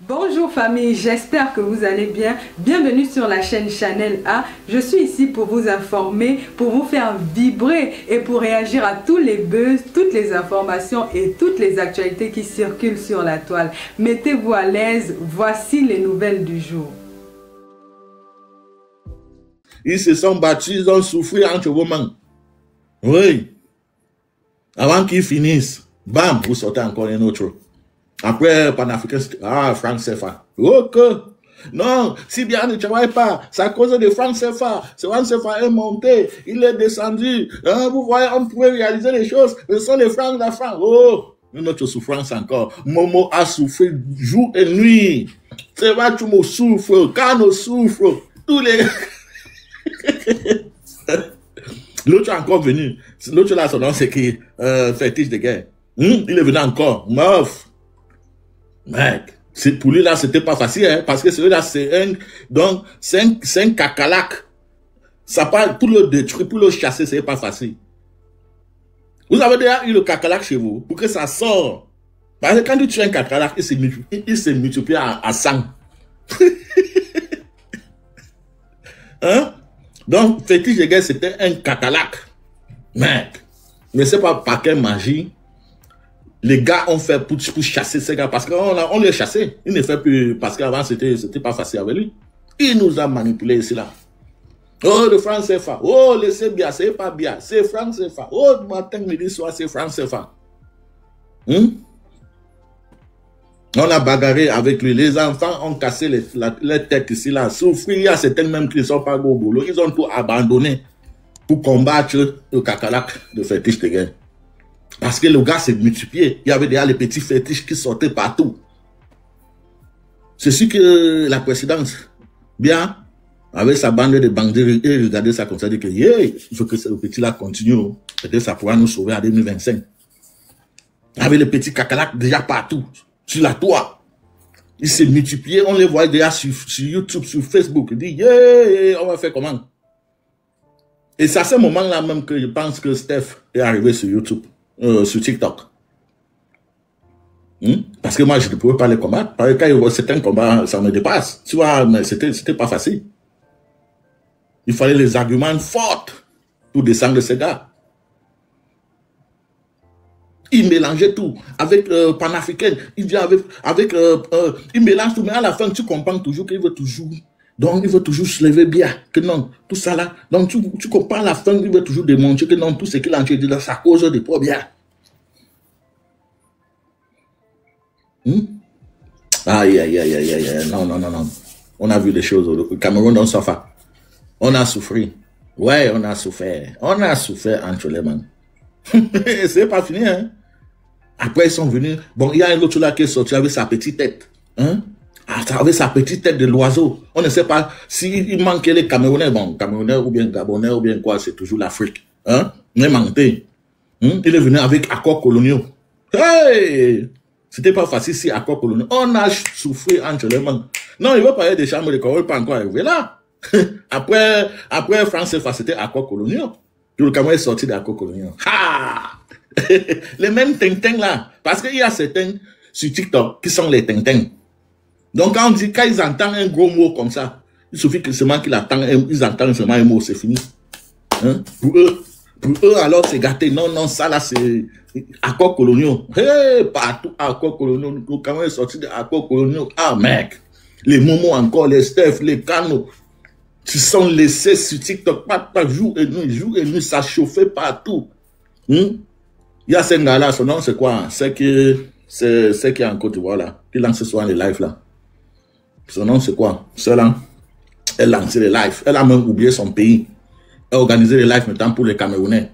Bonjour famille, j'espère que vous allez bien. Bienvenue sur la chaîne Chanel A. Je suis ici pour vous informer, pour vous faire vibrer et pour réagir à tous les buzz, toutes les informations et toutes les actualités qui circulent sur la toile. Mettez-vous à l'aise, voici les nouvelles du jour. Ils se sont battus, ils ont souffert entre vos mains. Oui. Avant qu'ils finissent, bam, vous sortez encore un autre. Après, panafricain, Franc CFA. Ok. Non, si bien ne travaille pas, c'est à cause de Franc CFA. Franc CFA est monté, il est descendu. Vous voyez, on pouvait réaliser les choses. Ce sont les francs d'affaires. Oh, notre souffrance encore. Momo a souffert jour et nuit. C'est vrai, tout me souffre, Kano souffre. Tous les... L'autre est encore venu. L'autre là, son nom, c'est qui? Fétiche de guerre. Il est venu encore. Meuf. Mec. Pour lui là, c'était pas facile, hein, parce que celui-là, c'est un cacalac. Ça parle, pour le détruire, pour le chasser, c'est pas facile. Vous avez déjà eu le cacalac chez vous, pour que ça sorte. Parce que quand tu tues un cacalac, il se multiplie à 100. Hein? Donc, fétiche de guerre, c'était un cacalac. Mec. Mais c'est pas par quelle magie. Les gars ont fait pour chasser ces gars parce qu'on les chassait. Il ne fait plus parce qu'avant c'était pas facile avec lui. Il nous a manipulé ici là. Oh, le franc CFA. Oh, le c'est bien, c'est pas bien. C'est franc CFA. Oh, matin, midi, soir, c'est franc CFA. On a bagarré avec lui. Les enfants ont cassé les têtes ici là. Souffrir, il y a certains même qui ne sont pas au boulot. Ils ont tout abandonné pour combattre le cacalac de fétiche de guerre. Parce que le gars s'est multiplié. Il y avait déjà les petits fétiches qui sortaient partout. C'est sûr que la présidence, bien, avec sa bande de bandits, et regardait ça comme ça, dit que, il faut que ce petit-là continue. Peut-être ça pourra nous sauver en 2025. Avec les petits cacalacs déjà partout, sur la toit. Ils s'est multiplié, on les voit déjà sur YouTube, sur Facebook. Il dit, on va faire comment? Et c'est à ce moment-là même que je pense que Steph est arrivé sur YouTube. Sur TikTok. Parce que moi, je ne pouvais pas les combattre. Parce que quand il y a certains combats, ça me dépasse. Tu vois, mais c'était pas facile. Il fallait les arguments forts pour descendre ces gars. Il mélangeait tout. Avec panafricaine, il vient il mélange tout, mais à la fin, tu comprends toujours qu'il veut toujours. Donc, il veut toujours se lever bien. Que non, tout ça là. Donc, tu comprends à la fin, il veut toujours démontrer que non, tout ce qu'il a dit là, ça cause des problèmes. Aïe, aïe, aïe, aïe, aïe. Non. On a vu des choses au Cameroun, on s'en. On a souffert. Ouais, on a souffert. On a souffert entre les mains. C'est pas fini, hein. Après, ils sont venus. Bon, il y a un autre là qui est sorti avec sa petite tête. Avec sa petite tête de l'oiseau. On ne sait pas s'il manquait les Camerounais. Bon, Camerounais ou bien Gabonais ou bien quoi, c'est toujours l'Afrique. Mais manqué. Il est venu avec accords coloniaux. Hey! C'était pas facile si accords coloniaux. On a souffert entre les mains. Non, il va parler des chambres de commerce, pas encore arrivé là. après France, c'était accords coloniaux. Puis le Cameroun est sorti des accords coloniaux. Ha! Les mêmes tintins là. Parce qu'il y a certains sur TikTok qui sont les tintins. Donc, quand ils entendent un gros mot comme ça, il suffit que seulement qu'ils entendent seulement un mot, c'est fini. Pour eux, alors, c'est gâté. Non, ça là, c'est accords coloniaux. Hey, partout, accords coloniaux. Quand on est sorti des accords coloniaux, ah, mec, les momos encore, les Steph, les Kano, qui sont laissés sur TikTok, pas jour et nuit, ça chauffait partout. Il y a ce gars-là, son nom, c'est quoi? C'est qui est en Côte d'Ivoire, là, qui lance souvent les lives, là. Son nom, c'est quoi? Celle-là, elle lançait les lives. Elle a même oublié son pays. Elle a organisé les lives maintenant pour les Camerounais.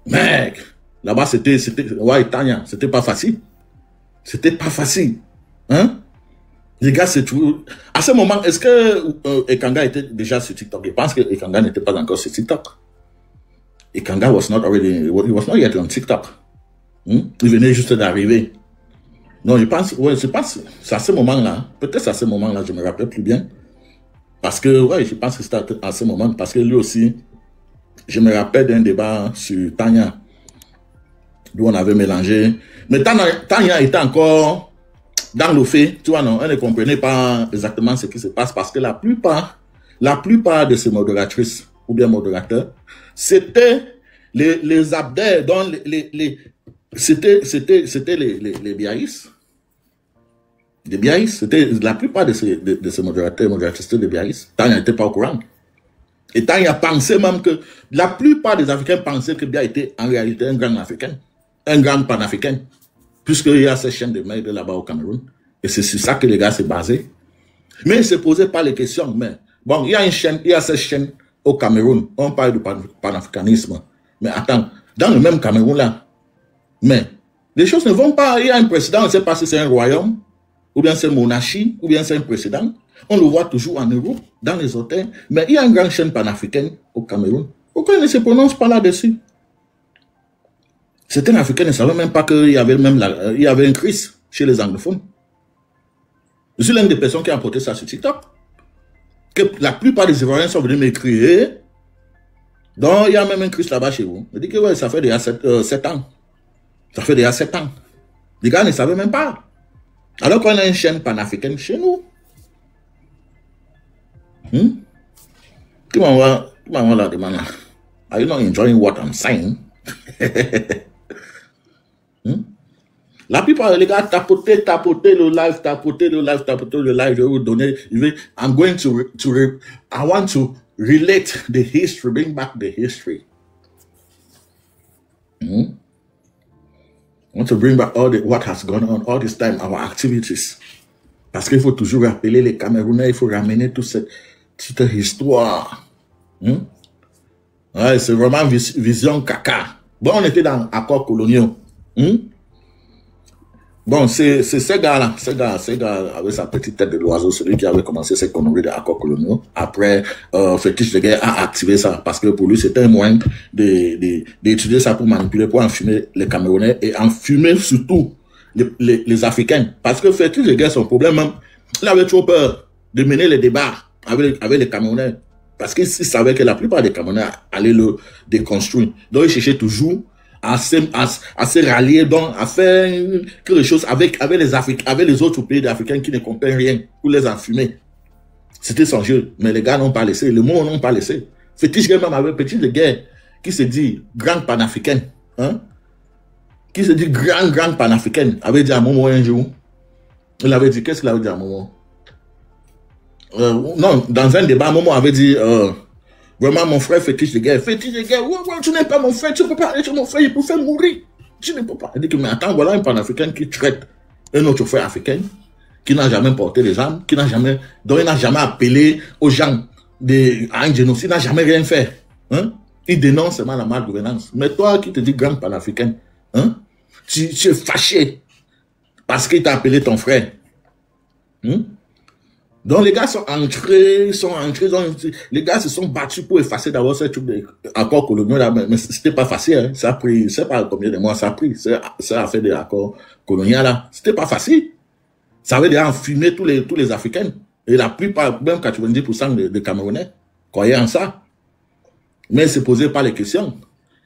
Mec, là-bas, ouais, Tania, c'était pas facile. C'était pas facile. Les gars, c'est tout. À ce moment, est-ce que Ekanga était déjà sur TikTok? Je pense que Ekanga n'était pas encore sur TikTok. Ekanga was not yet on TikTok. Il venait juste d'arriver. Non, je pense, c'est à ce moment-là. Peut-être à ce moment-là, je me rappelle plus bien. Parce que, ouais, je pense que c'était à ce moment. Parce que lui aussi, je me rappelle d'un débat sur Tania. D'où on avait mélangé. Mais Tania était encore dans le fait, tu vois, non, on ne comprenait pas exactement ce qui se passe parce que la plupart de ces modératrices ou bien modérateurs, c'était les abdès, dont c'était les biaïs. Les biaïs, c'était la plupart de ces modérateurs et modératrices, c'était des biaïs. Tant ils n'étaient pas au courant. Et tant il a pensé même que la plupart des Africains pensaient que Bia était en réalité un grand Africain, un grand panafricain, puisqu'il y a ces chaînes de mail là-bas au Cameroun. Et c'est sur ça que les gars s'est basé. Mais ils ne se posaient pas les questions. Mais bon, il y a ces chaînes au Cameroun. On parle du panafricanisme. Mais attends, dans le même Cameroun là, mais les choses ne vont pas. Il y a un président, on ne sait pas si c'est un royaume, ou bien c'est une monarchie, ou bien c'est un président. On le voit toujours en Europe, dans les hôtels. Mais il y a une grande chaîne panafricaine au Cameroun. Pourquoi il ne se prononce pas là-dessus? Certains Africains ne savaient même pas qu'il y avait il y avait une crise chez les anglophones. Je suis l'une des personnes qui a apporté ça sur TikTok. Que la plupart des Ivoiriens sont venus m'écrire. Donc, il y a même une crise là-bas chez vous. Je dis que ouais, ça fait déjà 7 ans. Ça fait déjà 7 ans. Les gars ne savaient même pas. Alors qu'on a une chaîne panafricaine chez nous. Tu m'envoies la demande. Are you not enjoying what I'm saying? La plupart des gars tapoter le live, je vais vous donner, I want to relate the history, bring back the history. I want to bring back what has gone on all this time, our activities. Parce qu'il faut toujours rappeler les Camerounais, il faut ramener toute cette histoire. Ouais, c'est vraiment vision caca. Bon, on était dans accords coloniaux. Bon, c'est ces gars-là, avec sa petite tête de l'oiseau, celui qui avait commencé ces conneries d'accords coloniaux. Après, Fétiche de guerre a activé ça, parce que pour lui, c'était un moyen d'étudier ça pour manipuler, pour enfumer les Camerounais et enfumer surtout les Africains. Parce que Fétiche de guerre, son problème, même, il avait trop peur de mener les débats avec les Camerounais. Parce qu'il savait que la plupart des Camerounais allaient le déconstruire. Donc, il cherchait toujours à se rallier, donc à faire quelque chose avec les autres pays d'Africains qui ne comprennent rien, pour les enfumer. C'était son jeu. Mais les gars n'ont pas laissé, le monde n'ont pas laissé. Fétiche même avec Petit de guerre, qui se dit grand panafricain, qui se dit grand panafricain, avait dit à Momo un jour, il avait dit, qu'est-ce qu'il avait dit à Momo? Non, dans un débat, Momo avait dit, vraiment, mon frère Fétiche de guerre, ouais, tu n'es pas mon frère, tu ne peux pas aller sur mon frère, il peut faire mourir. Tu ne peux pas. Il dit que, mais attends, voilà un panafricain qui traite un autre frère africain, qui n'a jamais porté les armes, dont il n'a jamais appelé aux gens à un génocide, il n'a jamais rien fait. Il dénonce seulement la malgouvernance. Mais toi qui te dis grand panafricain, tu es fâché parce qu'il t'a appelé ton frère. Donc les gars sont entrés, les gars se sont battus pour effacer d'abord ce truc d'accords coloniaux là, mais c'était pas facile, hein. Ça a pris, je sais pas combien de mois ça a pris, ça a fait des accords coloniaux là, c'était pas facile. Ça avait déjà enfumé tous les Africains, et la plupart, même 90% de Camerounais, croyaient en ça. Mais ils se posaient pas les questions,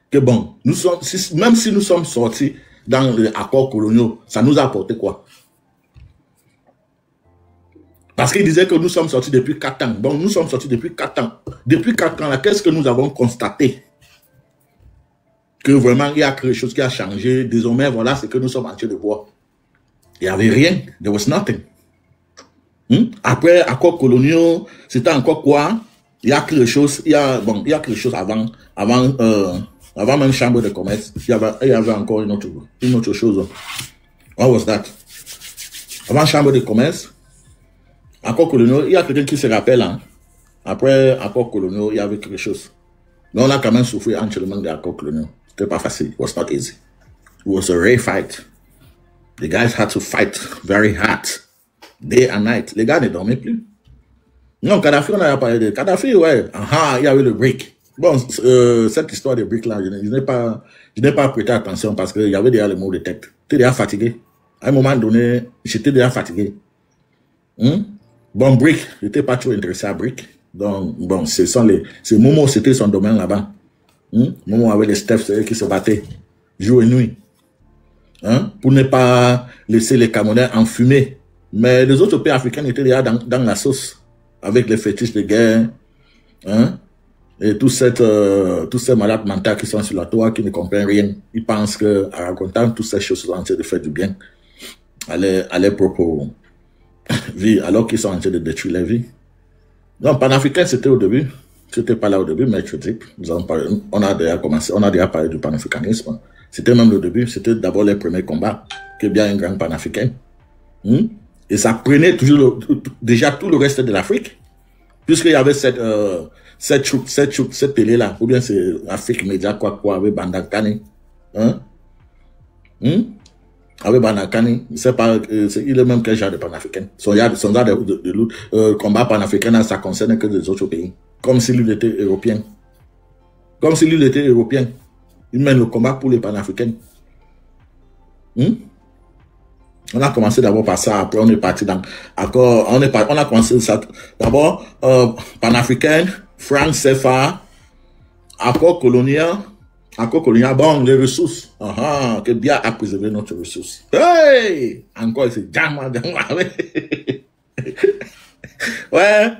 que bon, même si nous sommes sortis dans les accords coloniaux, ça nous a apporté quoi? Parce qu'il disait que nous sommes sortis depuis 4 ans. Bon, nous sommes sortis depuis 4 ans. Depuis 4 ans, là, qu'est-ce que nous avons constaté? Que vraiment, il y a quelque chose qui a changé. Désormais, voilà ce que nous sommes en train de voir. Il n'y avait rien. There was nothing. Après, accords coloniaux, c'était encore quoi? Il y a quelque chose, il y a quelque chose avant même chambre de commerce. Il y avait encore une autre chose. What was that? Avant chambre de commerce, accords coloniaux, il y a quelqu'un qui se rappelle, hein? Après accords coloniaux, il y avait quelque chose. Mais on a quand même souffert entre le manque d'accords coloniaux. C'était pas facile. It was not easy. It was a rare fight. The guys had to fight very hard. Day and night. Les gars ne dormaient plus. Non, Kadhafi, on a parlé de Kadhafi, ouais. Il y avait le break. Bon, cette histoire de break là, je n'ai pas prêté attention parce qu'il y avait déjà le mot de tête. J'étais déjà fatigué. À un moment donné, j'étais déjà fatigué. Bon, break, je n'étais pas trop intéressé à break. Donc, bon, c'est Momo, c'était son domaine là-bas. Momo avait les Stephs qui se battaient jour et nuit. hein, pour ne pas laisser les Camerounais enfumer. Mais les autres pays africains étaient déjà dans la sauce, avec les fétiches de guerre, hein, et tous ces malades mentaux qui sont sur la toile, qui ne comprennent rien. Ils pensent qu'en racontant toutes ces choses, ils sont en train de faire du bien à leur propre vie, alors qu'ils sont en train de détruire leur vie. Non, panafricain, c'était au début. C'était pas là au début, mais je dis, on a déjà parlé du panafricanisme. C'était même le début, c'était d'abord les premiers combats, que bien un grand panafricain. Et ça prenait toujours déjà tout le reste de l'Afrique, puisqu'il y avait cette télé-là, ou bien c'est Afrique Média, quoi, avec Bandakani. Avec Bandakani, c'est pas, il est même quel genre de panafricain. Son genre de combat panafricain, ça concerne que des autres pays. Comme s'il était européen. Comme s'il était européen. Il mène le combat pour les panafricains. On a commencé d'abord par ça, après on est parti dans... Encore, on a commencé ça. D'abord, panafricain, franc CFA, accord colonial, bon, les ressources. Que bien à préserver notre ressource. Hey! Encore, c'est jamma. Ouais.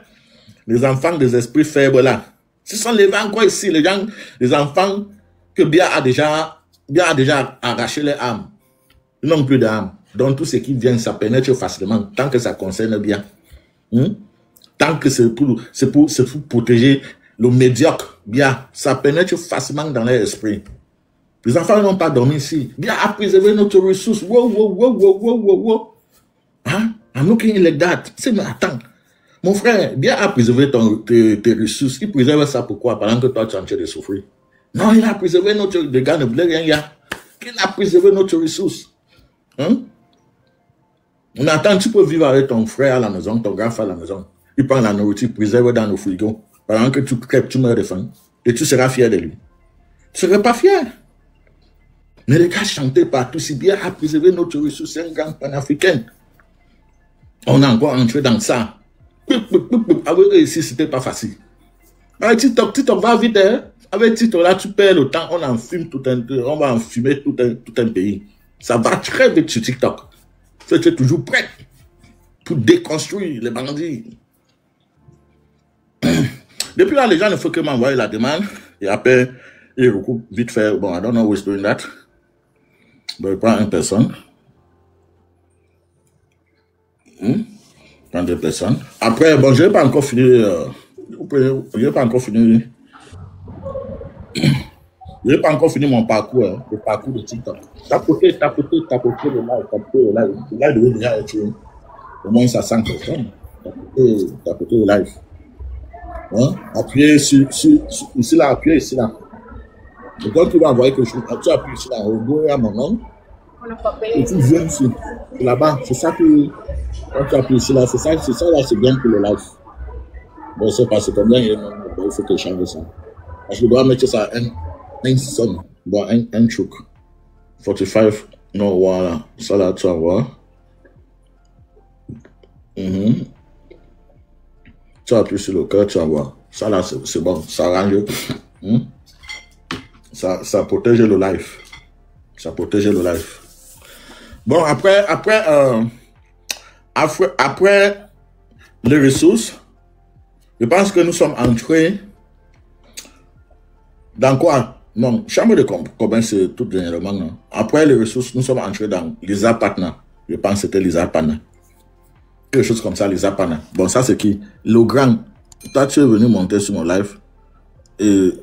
Les enfants des esprits faibles là. Ce sont les gens quoi ici, les enfants que bien a déjà arraché les âmes. Ils n'ont plus d'âme. Donc tout ce qui vient, ça pénètre facilement, tant que ça concerne bien. Tant que c'est pour protéger le médiocre, bien, ça pénètre facilement dans leur esprit. Les enfants n'ont pas dormi ici. Bien, à préserver notre ressource. Wow. Hein? I'm looking like that. C'est, mais attends. Mon frère, bien à préserver tes ressources. Il préserve ça pourquoi? Pendant que toi, tu es en train de souffrir. Non, il a préservé notre... Le gars ne voulait rien, il a préservé notre ressource. On attend, tu peux vivre avec ton frère à la maison, ton grand frère à la maison. Il prend la nourriture, préserve dans nos frigos. Pendant que tu crèves, tu meurs de faim. Et tu seras fier de lui. Tu ne seras pas fier. Mais les gars chantaient partout, si bien à préserver notre ressource, c'est un grand panafricain. On a encore entré dans ça. Avec eux ici, c'était pas facile. Avec TikTok va vite, hein? Avec TikTok, là, tu perds le temps, on va enfumer tout un pays. Ça va très vite sur TikTok. Tu es toujours prêt pour déconstruire les bandits. Depuis là, les gens ne font que m'envoyer la demande. Et après, ils recoupent vite fait. Bon, I don't know who's doing that. Bon, je prends une personne. Prends deux personnes. Après, bon, je n'ai pas encore fini. Je n'ai pas encore fini. Je n'ai pas encore fini mon parcours, hein, le parcours de TikTok. Tapoter le live. Le live devait déjà être au moins 500 personnes. Tapoter le live. Hein? Appuyez ici là, appuyez ici là. Et quand tu vas envoyer quelque chose, tu appuies ici là, au bout à mon nom. Et tu viens ici. C'est là-bas. C'est ça que. Quand tu appuies ici là, c'est ça là, c'est bien pour le live. Bon, je sais pas, c'est combien il faut que je change ça. Parce que je dois mettre ça à un son. Bon, un truc. 45. Non, voilà. Ça là, tu vas voir. Tu appuies sur le cœur, tu vas voir. Ça là, c'est bon. Ça range. Ça protège le live. Ça protège le live. Bon, après les ressources, je pense que nous sommes entrés dans quoi? Non, chambre de commerce, c'est tout dernièrement. Non? Après les ressources, nous sommes entrés dans Lisa Partner. Je pense que c'était Lisa Partner. Quelque chose comme ça, Lisa Partner. Bon, ça c'est qui? Le grand. Toi, tu es venu monter sur mon live. Et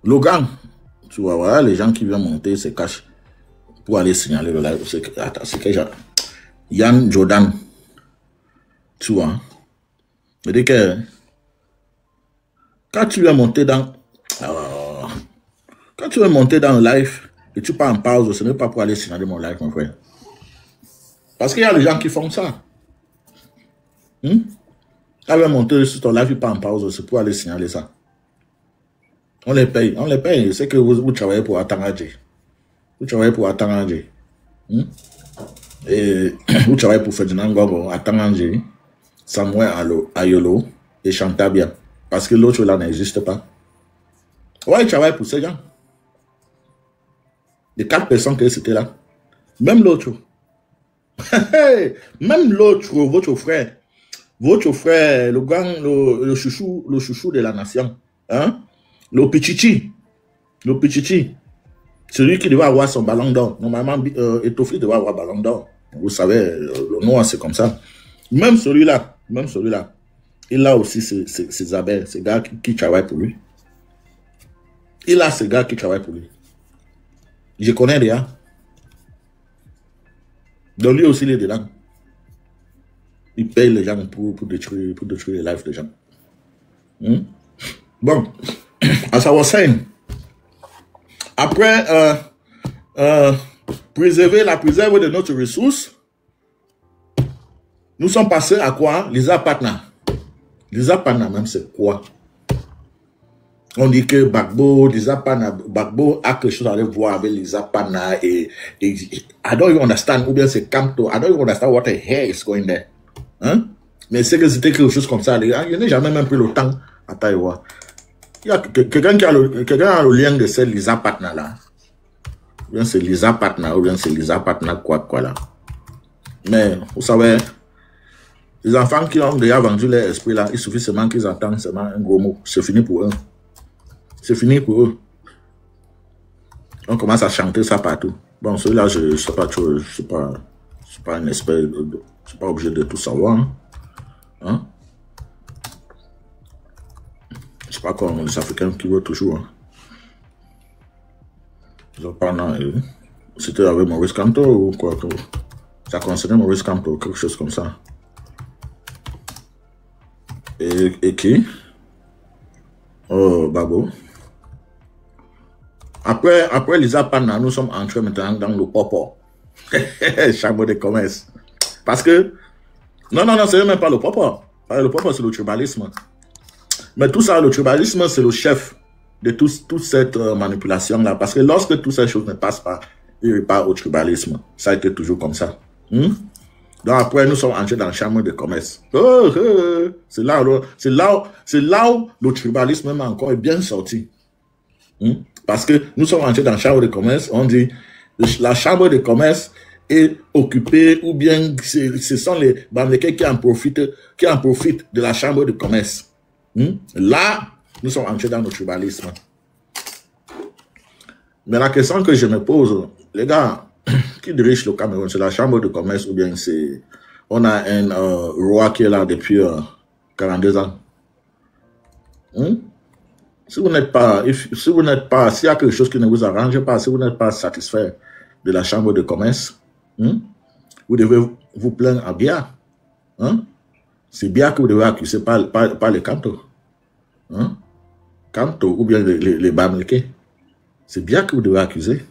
le grand, tu vois, voilà, les gens qui viennent monter se cachent pour aller signaler le live. Attends, c'est quel genre? Yann Jordan. Tu vois. Je dis que quand tu viens monter dans le live et tu pars en pause, ce n'est pas pour aller signaler mon live, mon frère. Parce qu'il y a des gens qui font ça. Quand tu viens monter sur ton live, tu pars en pause, c'est pour aller signaler ça. On les paye. C'est que vous travaillez pour Atangadji. Vous travaillez pour Atangadji. Et vous travaillez pour Ferdinand Gogo, Atangadji, Samuel Ayolo et Chantabia. Parce que l'autre là n'existe pas. Ouais, il travaille pour ces gens. Les 4 personnes qui étaient là. Même l'autre. Même l'autre, votre frère, le grand, le chouchou de la nation. Hein? Le Pichichi. Celui qui devait avoir son ballon d'or. Normalement, Etofli devait avoir ballon d'or. Vous savez, le noir, c'est comme ça. Même celui-là, il a aussi ses abeilles, ces gars qui travaillent pour lui. Il a ces gars qui travaillent pour lui. Je connais déjà. Donc lui aussi, il est dedans. Il paye les gens pour détruire les lives des gens. Bon, as I was saying, après préserver de notre ressource, nous sommes passés à quoi? Lisa Patna. Lisa Patna même, c'est quoi? On dit que Gbagbo a quelque chose à aller voir avec Lisa Patna et I don't even understand, ou bien c'est Kamto, I don't even understand what the hell is going there. Hein? Mais c'est que c'était quelque chose comme ça, les gars. Je n'ai jamais même pris le temps à Taïwan. Il y a quelqu'un qui a le lien de cette Lisa Patna là. Ou bien c'est Lisa Patna, ou bien c'est Lisa Patna quoi là. Mais vous savez, les enfants qui ont déjà vendu leur esprit là, il suffit seulement qu'ils entendent seulement un gros mot. C'est fini pour eux. C'est fini pour eux. On commence à chanter ça partout. Bon, celui-là, je ne sais pas trop, je suis pas un expert, je ne suis pas obligé de tout savoir. Hein? C'est pas comme les Africains qui veulent toujours. Hein? C'était avec Maurice Kamto ou quoi? Ça concernait Maurice Kamto, quelque chose comme ça. Et qui? Oh, Babo. Après Lisa Patna, nous sommes entrés maintenant dans le popo. Chambre de commerce. Parce que, non, c'est même pas le popo. Le popo, c'est le tribalisme. Mais tout ça, le tribalisme, c'est le chef de toute cette manipulation-là. Parce que lorsque toutes ces choses ne passent pas, il repart au tribalisme. Ça a été toujours comme ça. Donc après, nous sommes entrés dans la chambre de commerce. C'est là où le tribalisme même encore est bien sorti. Parce que nous sommes entrés dans la chambre de commerce, on dit la chambre de commerce est occupée, ou bien ce sont les Bamileke qui en profitent de la chambre de commerce. Là, nous sommes entrés dans le tribalisme. Mais la question que je me pose, les gars, qui dirige le Cameroun? C'est la chambre de commerce ou bien c'est... On a un roi qui est là depuis 42 ans. Si vous n'êtes pas, s'il y a quelque chose qui ne vous arrange pas, si vous n'êtes pas satisfait de la chambre de commerce, vous devez vous plaindre à Bia. C'est Bia que vous devez accuser, pas les Kamto. Kamto ou bien les Bamileke. C'est Bia que vous devez accuser.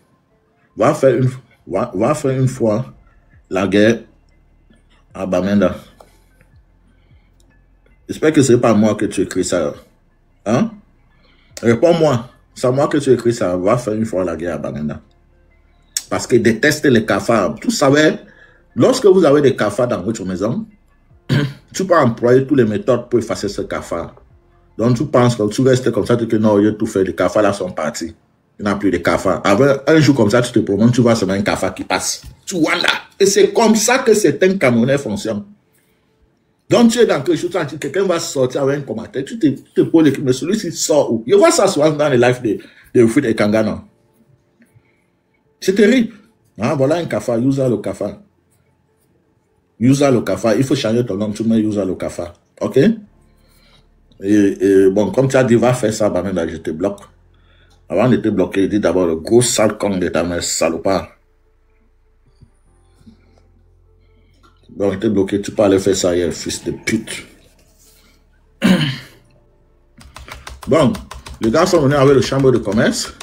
Va faire une fois la guerre à Bamenda. J'espère que ce n'est pas moi que tu écris ça. Réponds-moi. C'est moi que tu écris ça. Va faire une fois la guerre à Bamenda. Parce que déteste les cafards. Vous savez, lorsque vous avez des cafards dans votre maison, tu peux employer toutes les méthodes pour effacer ce cafard. Donc tu penses que tu restes comme ça, tu dis que non, il y a tout fait, les cafards là sont partis. Il n'y a plus de cafards. Un jour comme ça, tu te promènes, tu vois seulement un cafard qui passe. Tu vois là. Et c'est comme ça que certains Camerounais fonctionnent. Donc tu es dans quelque chose, quelqu'un va sortir avec un commentaire, tu te poses l'équipe, mais celui-ci sort où? Je vois ça souvent dans les lives de Fruit et Kangana. C'est terrible. Voilà un cafard, Yusa le cafard. Yusa le cafard, il faut changer ton nom, tu mets Yusa le cafard. Ok? Et bon, comme tu as dit, va faire ça, bah, je te bloque. Avant de te bloquer, dis d'abord le gros sale con de ta mère, salopard. Donc, tu es bloqué, tu peux aller faire ça hier, fils de pute. Bon, les gars sont venus avec le chambre de commerce.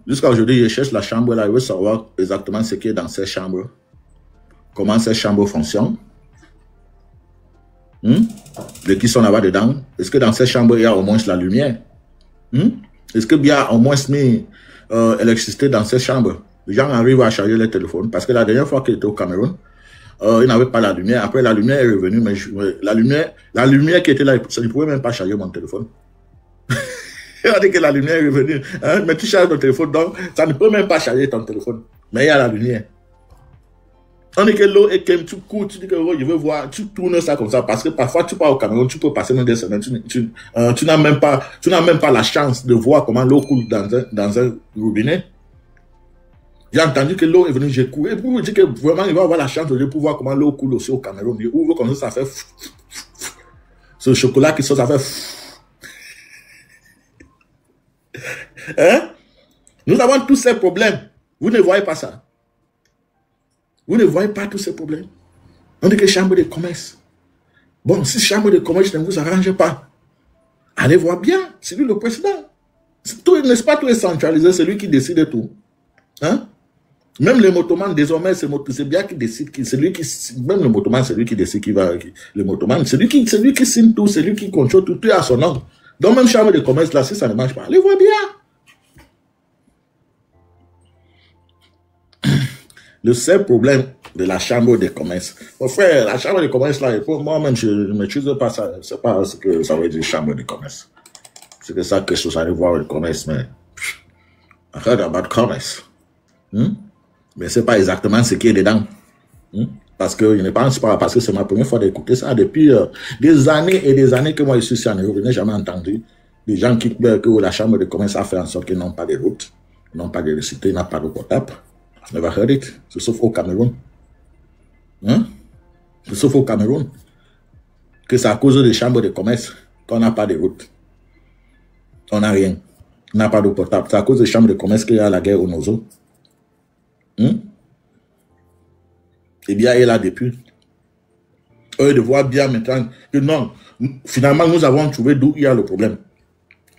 Jusqu'à aujourd'hui, je cherche la chambre là, je veux savoir exactement ce qui est dans cette chambre. Comment cette chambre fonctionne. Les qui sont là-bas dedans. Est-ce que dans cette chambre, il y a au moins la lumière? Est-ce qu'il y a au moins mis l'électricité dans cette chambre? Les gens arrivent à charger les téléphones. Parce que la dernière fois qu'il était au Cameroun, il n'avait pas la lumière. Après, la lumière est revenue. Mais la lumière qui était là, ça ne pouvait même pas charger mon téléphone. Et on dit que la lumière est revenue. Hein? Mais tu charges ton téléphone, donc ça ne peut même pas charger ton téléphone. Mais il y a la lumière. On dit que l'eau est calme, tu cours, tu dis que oh, je veux voir, tu tournes ça comme ça, parce que parfois tu pars au Cameroun, tu peux passer dans des semaines, tu n'as même pas la chance de voir comment l'eau coule dans un robinet. J'ai entendu que l'eau est venue, j'ai couru, et puis je dis que vraiment il va avoir la chance de pouvoir voir comment l'eau coule aussi au Cameroun. Il ouvre comme ça fait ce chocolat qui sort, ça fait hein? Nous avons tous ces problèmes. Vous ne voyez pas ça. Vous ne voyez pas tous ces problèmes. On dit que chambre de commerce. Bon, si chambre de commerce ne vous arrange pas, allez voir bien, c'est lui le président. N'est-ce pas, tout est centralisé, c'est lui qui décide de tout. Hein? Même le motoman, désormais, c'est bien qui décide, même le motoman, c'est lui qui décide qui va, le motoman, c'est lui qui signe tout, c'est lui qui contrôle tout, tout est à son nom. Donc même chambre de commerce, là, si ça ne marche pas, allez voir bien. Le seul problème de la chambre de commerce, mon frère, la chambre de commerce, là, moi-même, je ne maîtrise pas ça, c'est pas ce que ça veut dire chambre de commerce. C'est que ça que je suis allé voir le commerce, mais I heard about commerce. Mais c'est pas exactement ce qui est dedans. Parce que je ne pense pas, parce que c'est ma première fois d'écouter ça depuis des années et des années que moi je suis ici en Europe, je n'ai jamais entendu des gens qui pleurent que la chambre de commerce a fait en sorte qu'ils n'ont pas de route, ils n'ont pas d'électricité, ils n'ont pas d'eau potable. I've never heard it. C'est sauf au Cameroun. C'est sauf au Cameroun. Que c'est à cause des chambres de commerce qu'on n'a pas de route. On n'a rien. On n'a pas d'eau potable. C'est à cause des chambres de commerce qu'il y a la guerre au Nozo. Eh bien, elle est là depuis. Eux de voir bien maintenant que non, finalement, nous avons trouvé d'où il y a le problème.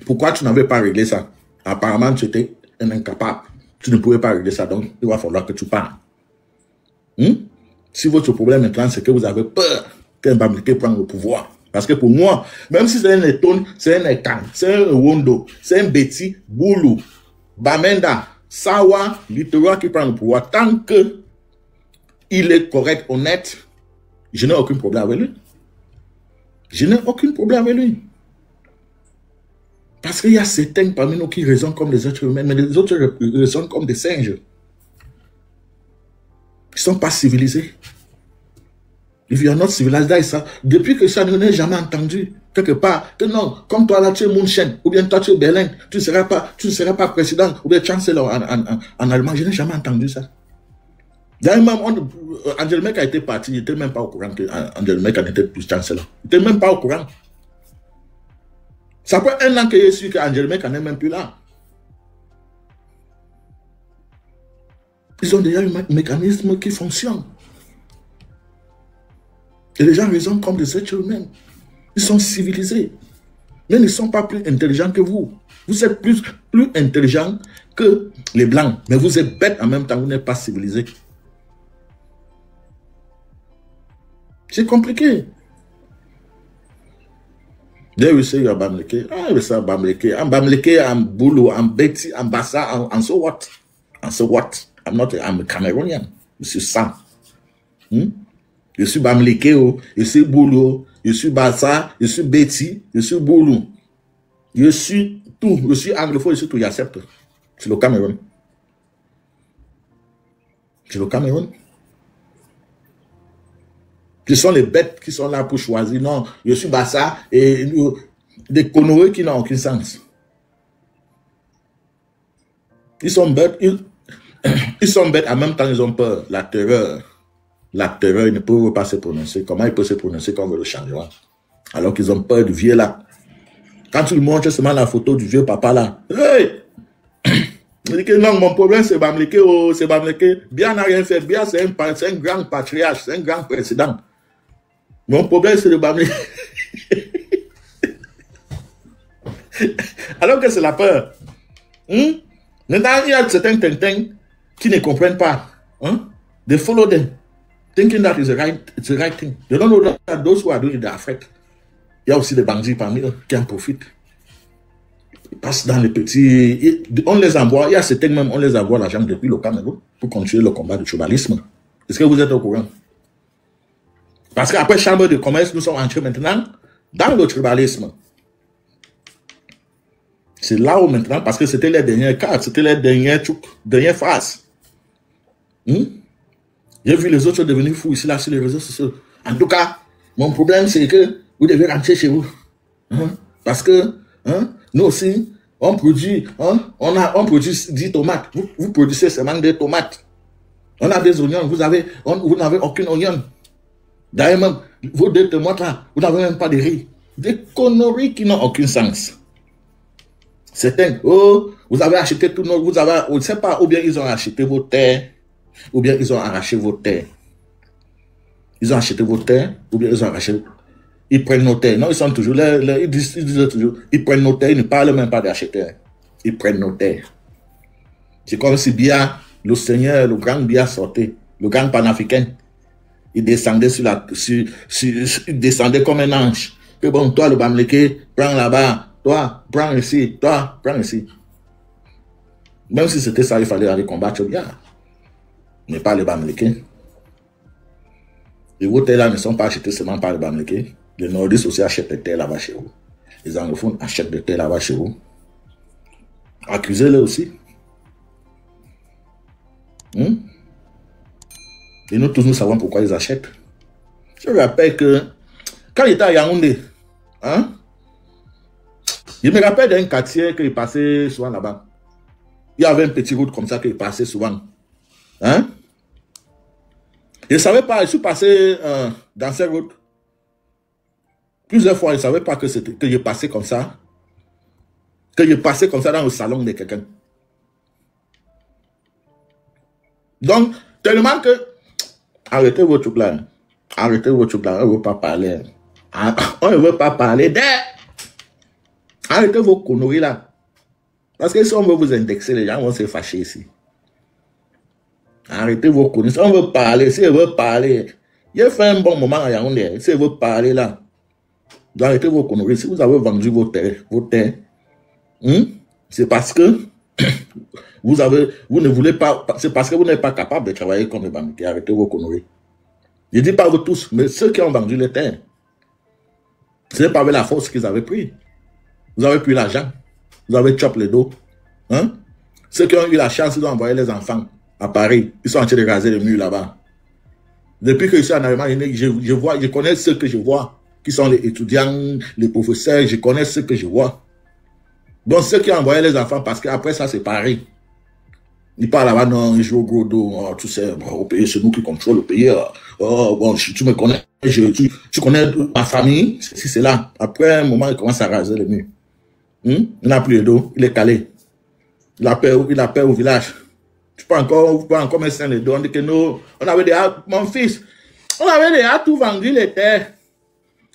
Pourquoi tu n'avais pas réglé ça? Apparemment, tu étais un incapable. Tu ne pouvais pas régler ça, donc il va falloir que tu parles. Si votre problème maintenant, c'est que vous avez peur qu'un Bamileke prenne le pouvoir. Parce que pour moi, même si c'est un Eton, c'est un Ekan, c'est un Wondo, c'est un Betty, Boulou, Bamenda, Sawa, Littoral qui prend le pouvoir, tant que il est correct, honnête, je n'ai aucun problème avec lui. Je n'ai aucun problème avec lui. Parce qu'il y a certains parmi nous qui raisonnent comme des êtres humains, mais les autres raisonnent comme des singes. Ils ne sont pas civilisés. If you are not civilized, ça, depuis que ça, je n'ai jamais entendu quelque part que non, comme toi là, tu es Munchen, ou bien toi tu es Berlin, tu ne seras pas président, ou bien chancellor en allemand. Je n'ai jamais entendu ça. D'ailleurs, Angela Merkel a été parti, il n'était même pas au courant que Angela Merkel n'était plus chancellor. Il n'était même pas au courant. Ça fait 1 an que je suis qu'Angela Merkel n'est même plus là. Ils ont déjà un mécanisme qui fonctionne. Et les gens raisonnent comme des êtres humains. Ils sont civilisés. Mais ils ne sont pas plus intelligents que vous. Vous êtes plus intelligents que les Blancs. Mais vous êtes bêtes en même temps, vous n'êtes pas civilisés. C'est compliqué. There you say you're Bamileke. Ah, you say Bamileke. I'm Bamileke, I'm Boulou, I'm Betty, I'm Bassa, and so what? And so what? I'm a Cameroonian. Je suis ça. Je suis Bamileke, je suis Boulou, je suis Bassa, je suis Betty, je suis Boulou. Je suis tout. Je suis anglophone, je suis tout. J'accepte. C'est le Cameroun. C'est le Cameroun. Ce sont les bêtes qui sont là pour choisir. Non, je suis Bassa et des conneries qui n'ont aucun sens. Ils sont bêtes. Ils sont bêtes. En même temps, ils ont peur. La terreur, ils ne peuvent pas se prononcer. Comment ils peuvent se prononcer quand on veut le changement? Alors qu'ils ont peur du vieux là. Quand tu lui montres seulement la photo du vieux papa là. Hey! Il dit que non, mon problème c'est Bamileke. Oh, c'est Bamileke. Bien n'a rien fait. Bien, c'est un grand patriarche. C'est un grand président. Mon problème, c'est le Bamileke. Alors que c'est la peur. Maintenant, il y a certains tintins qui ne comprennent pas. They follow them, thinking that it's the right thing. They don't know that those who are doing it are afraid. Il y a aussi des bandits parmi eux qui en profitent. Ils passent dans les petits... On les envoie, il y a certains même, on les envoie l'argent depuis le Cameroun pour continuer le combat du tribalisme. Est-ce que vous êtes au courant? Parce qu'après chambre de commerce, nous sommes entrés maintenant dans le tribalisme. C'est là où maintenant, parce que c'était les dernières cartes, c'était les dernières phrases. J'ai vu les autres devenir fous ici, là, sur les réseaux sociaux. En tout cas, mon problème, c'est que vous devez rentrer chez vous. Parce que, nous aussi, on produit, on produit 10 tomates. Vous produisez seulement des tomates. On a des oignons, vous n'avez aucun oignon. D'ailleurs, même, vos 2 tomates là, vous n'avez même pas de riz. Des conneries qui n'ont aucun sens. Certains, vous avez acheté tout notre, on ne sait pas, ou bien ils ont acheté vos terres, ou bien ils ont arraché vos terres. Ils ont acheté vos terres, ou bien ils ont arraché. Ils prennent nos terres. Non, ils sont toujours là, ils disent toujours, ils prennent nos terres, ils ne parlent même pas d'acheter. Ils prennent nos terres. C'est comme si bien le Seigneur, le grand bien sortait, le grand panafricain. Il descendait il descendait comme un ange. Que bon, toi, le Bamileke, prends là-bas. Toi, prends ici. Toi, prends ici. Même si c'était ça, il fallait aller combattre bien. Mais pas les Bamileke. Les vos terres là ne sont pas achetées seulement par les Bamileke. Les Nordistes aussi achètent des terres là-bas chez vous. Les anglophones achètent des terres là-bas chez vous. Accusez-les aussi. Et nous tous, nous savons pourquoi ils achètent. Je me rappelle que quand il était à Yaoundé, je me rappelle d'un quartier qu'il passait souvent là-bas. Il y avait une petite route comme ça qu'il passait souvent. Je ne savais pas, je suis passé dans cette route. Plusieurs fois, je ne savais pas que je passais comme ça. Que je passais comme ça dans le salon de quelqu'un. Donc, tellement que... Arrêtez vos trucs là. Arrêtez vos trucs là. On ne veut pas parler. On ne veut pas parler de... Arrêtez vos conneries là. Parce que si on veut vous indexer, les gens vont se fâcher ici. Arrêtez vos conneries. Si on veut parler, si on veut parler... J'ai fait un bon moment à Yaoundé. Si on veut parler là, arrêtez vos conneries. Si vous avez vendu vos terres, c'est parce que vous ne voulez pas, c'est parce que vous n'êtes pas capable de travailler comme les banquiers. Arrêtez vos conneries. Je ne dis pas vous tous, mais ceux qui ont vendu les terres, ce n'est pas avec la force qu'ils avaient pris. Vous avez pris l'argent, vous avez chopé les dos. Ceux qui ont eu la chance, ils ont envoyé les enfants à Paris. Ils sont en train de raser les murs là-bas. Depuis que je suis en Allemagne, je connais ceux que je vois, qui sont les étudiants, les professeurs, je connais ceux que je vois. Donc ceux qui ont envoyé les enfants, parce qu'après ça, c'est Paris. Ils parlent là-bas, non, ils jouent au gros dos, tu sais, au pays, c'est nous qui contrôlons le pays. Bon, tu me connais, tu connais ma famille, si c'est là. Après un moment, il commence à raser les murs. Il n'a plus de dos, il est calé. Il a peur au village. Tu peux encore mettre ça les dos. On dit que nous, on avait déjà, mon fils, on avait déjà tout vendu les terres.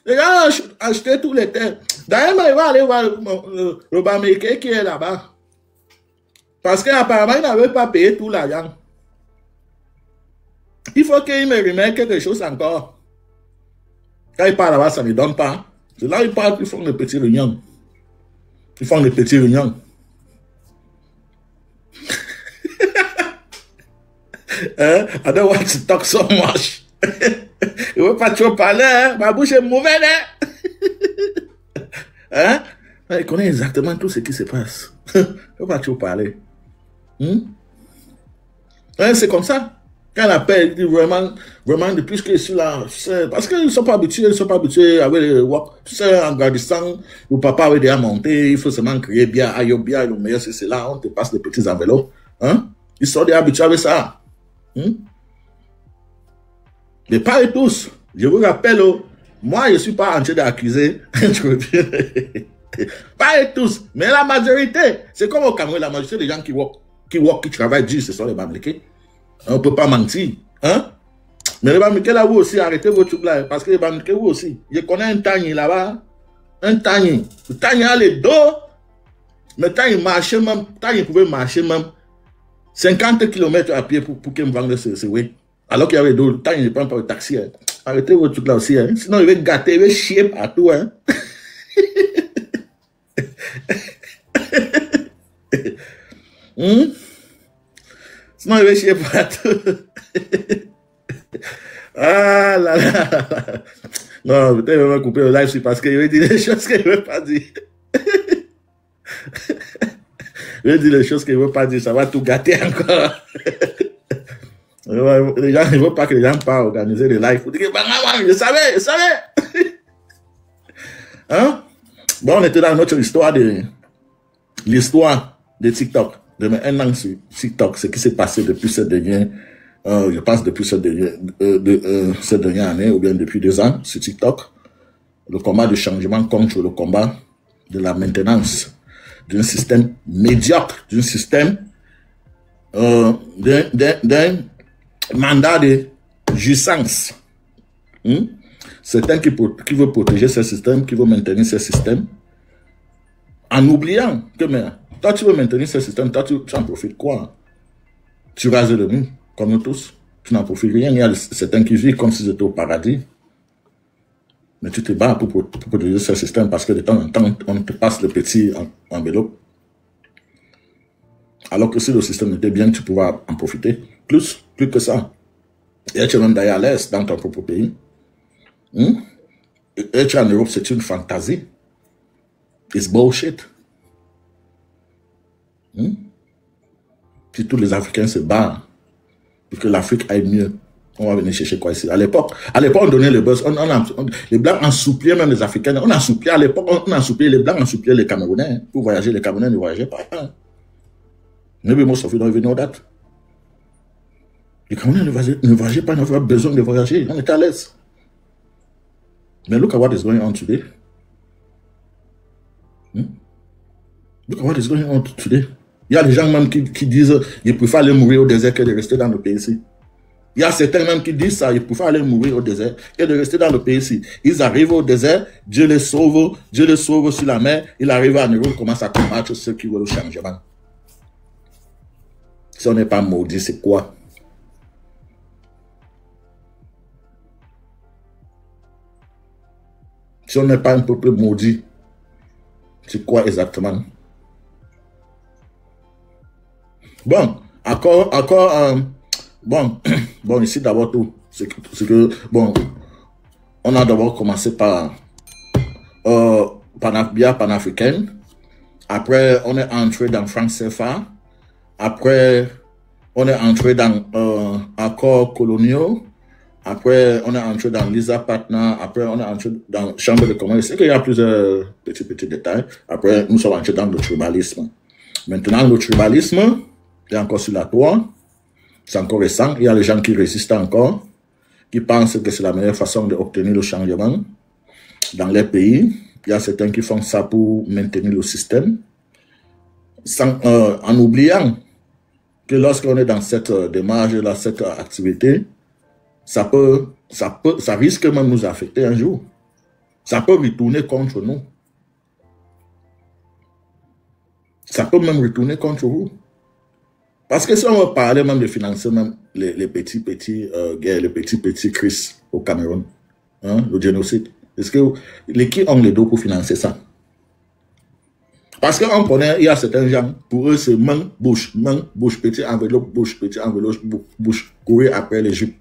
Les gens ont acheté tous les terres. D'ailleurs, il va aller voir le Bamileke qui est là-bas. Parce qu'apparemment, il n'avait pas payé tout l'argent. Il faut qu'il me remette quelque chose encore. Quand il part là-bas, ça ne donne pas. C'est là qu'ils parlent, ils font des petits réunions. Ils font des petits réunions. I don't want to talk so much. Il ne veut pas trop parler, hein? Ma bouche est mauvaise, hein? Il connaît exactement tout ce qui se passe. Il ne veut pas trop parler. C'est comme ça. Quand la paix dit vraiment, depuis que je suis là, parce qu'ils ne sont pas habitués, avec les WAP. Tu sais, en Gardistan, le papa avait déjà monté, il faut seulement crier bien, aïe, bien, le meilleur c'est là, on te passe des petits enveloppes. Ils sont déjà habitués avec ça. Mais pas et tous. Je vous rappelle, moi, je ne suis pas en train d'accuser. Pas et tous. Mais la majorité, c'est comme au Cameroun, la majorité des gens qui travaillent dur, ce sont les Bamileke. On ne peut pas mentir. Mais les Bamileke là, vous aussi, arrêtez vos trucs là. Parce que les Bamileke, vous aussi. Je connais un Tagni là-bas. Un Tagni. Le Tagni a les dos. Mais Tagni marchait même. Tagni pouvait marcher même 50 km à pied pour qu'il me vende ce oui. Alors qu'il y avait d'autres, tant il ne prend pas le taxi. Arrêtez vos trucs là aussi. Sinon, il va gâter, il va chier partout. Sinon, il va chier partout. Ah là là. Non, peut-être il va couper le live parce qu'il va dire des choses qu'il ne veut pas dire. Je dis les choses qu'il ne veut pas dire, ça va tout gâter encore. Les gens ne veulent pas que les gens parlent organiser des lives. Je savais. Hein? Bon, on était dans notre histoire de TikTok. De un an sur TikTok, ce qui s'est passé depuis cette dernière, je pense depuis cette dernière année, ou bien depuis 2 ans sur TikTok. Le combat de changement contre le combat de la maintenance d'un système médiocre, d'un système, d'un mandat de jouissance. C'est un qui veut protéger ce système, qui veut maintenir ce système, en oubliant que, mais, toi, tu veux maintenir ce système, toi, tu en profites quoi? Tu rases le mur, comme nous tous. Tu n'en profites rien. Il y a certains qui vivent comme si c'était au paradis. Mais tu te bats pour protéger ce système parce que de temps en temps, on te passe le petit enveloppe. Alors que si le système était bien, tu pouvais en profiter. Plus que ça. Et tu es même d'ailleurs à l'aise dans ton propre pays. Et tu es en Europe, c'est une fantaisie. It's bullshit. Si tous les Africains se battent pour que l'Afrique aille mieux, on va venir chercher quoi ici? À l'époque, on donnait le buzz. Les Blancs ensoupliaient même les Africains. On assoupliait à l'époque, les Blancs ensoupliaient les Camerounais. Pour voyager, les Camerounais ne voyageaient pas. Maybe most of you don't even know that. Les Camerounais ne voyageaient pas, n'avaient pas besoin de voyager. On était à l'aise. Mais look at what is going on today. Look at what is going on today. Il y a des gens même qui disent qu'ils préfèrent aller mourir au désert que de rester dans le pays ici. Il y a certains même qui disent ça, ils préfèrent aller mourir au désert que de rester dans le pays ici. Ils arrivent au désert, Dieu les sauve sur la mer, ils arrivent en Europe, commencent à combattre ceux qui veulent le changement. Si on n'est pas maudit, c'est quoi? Si on n'est pas un peuple maudit, c'est quoi exactement? Bon, bon, ici d'abord tout, c'est que, bon, on a d'abord commencé par Bière panafricaine, après on est entré dans franc CFA, après on est entré dans accords coloniaux, après on est entré dans Lisa Patna, après on est entré dans Chambre de commerce, c'est qu'il y a plusieurs petits détails, après nous sommes entrés dans le tribalisme. Maintenant le tribalisme, est encore sur la toile, c'est encore récent, il y a les gens qui résistent encore, qui pensent que c'est la meilleure façon d'obtenir le changement dans les pays. Il y a certains qui font ça pour maintenir le système, en oubliant que lorsqu'on est dans cette démarche, dans cette activité, ça risque même nous affecter un jour. Ça peut retourner contre nous. Ça peut même retourner contre vous. Parce que si on veut parler même de financer même les petits guerres, les petits crises au Cameroun, hein, le génocide, est-ce que qui ont les dos pour financer ça? Parce qu'on connaît, il y a certains gens, pour eux c'est main, bouche, petit enveloppe, bouche, courir après les jupes.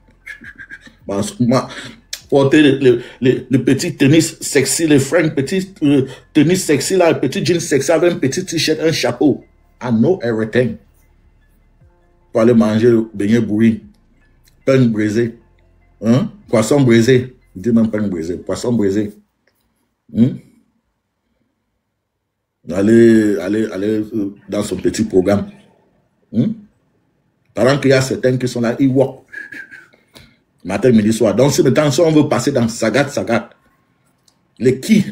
Porter le petit tennis sexy, les fringues, petit tennis sexy, là, le petit jean sexy avec un petit t-shirt, un chapeau. I know everything. Pour aller manger le beignet bourri, pain braisé, hein? Poisson braisé, je dis même pain braisé, poisson braisé. Aller dans son petit programme. Pendant qu'il y a certains qui sont là, ils walk. Matin, midi, soir. Donc, si maintenant, si on veut passer dans Sagat, les qui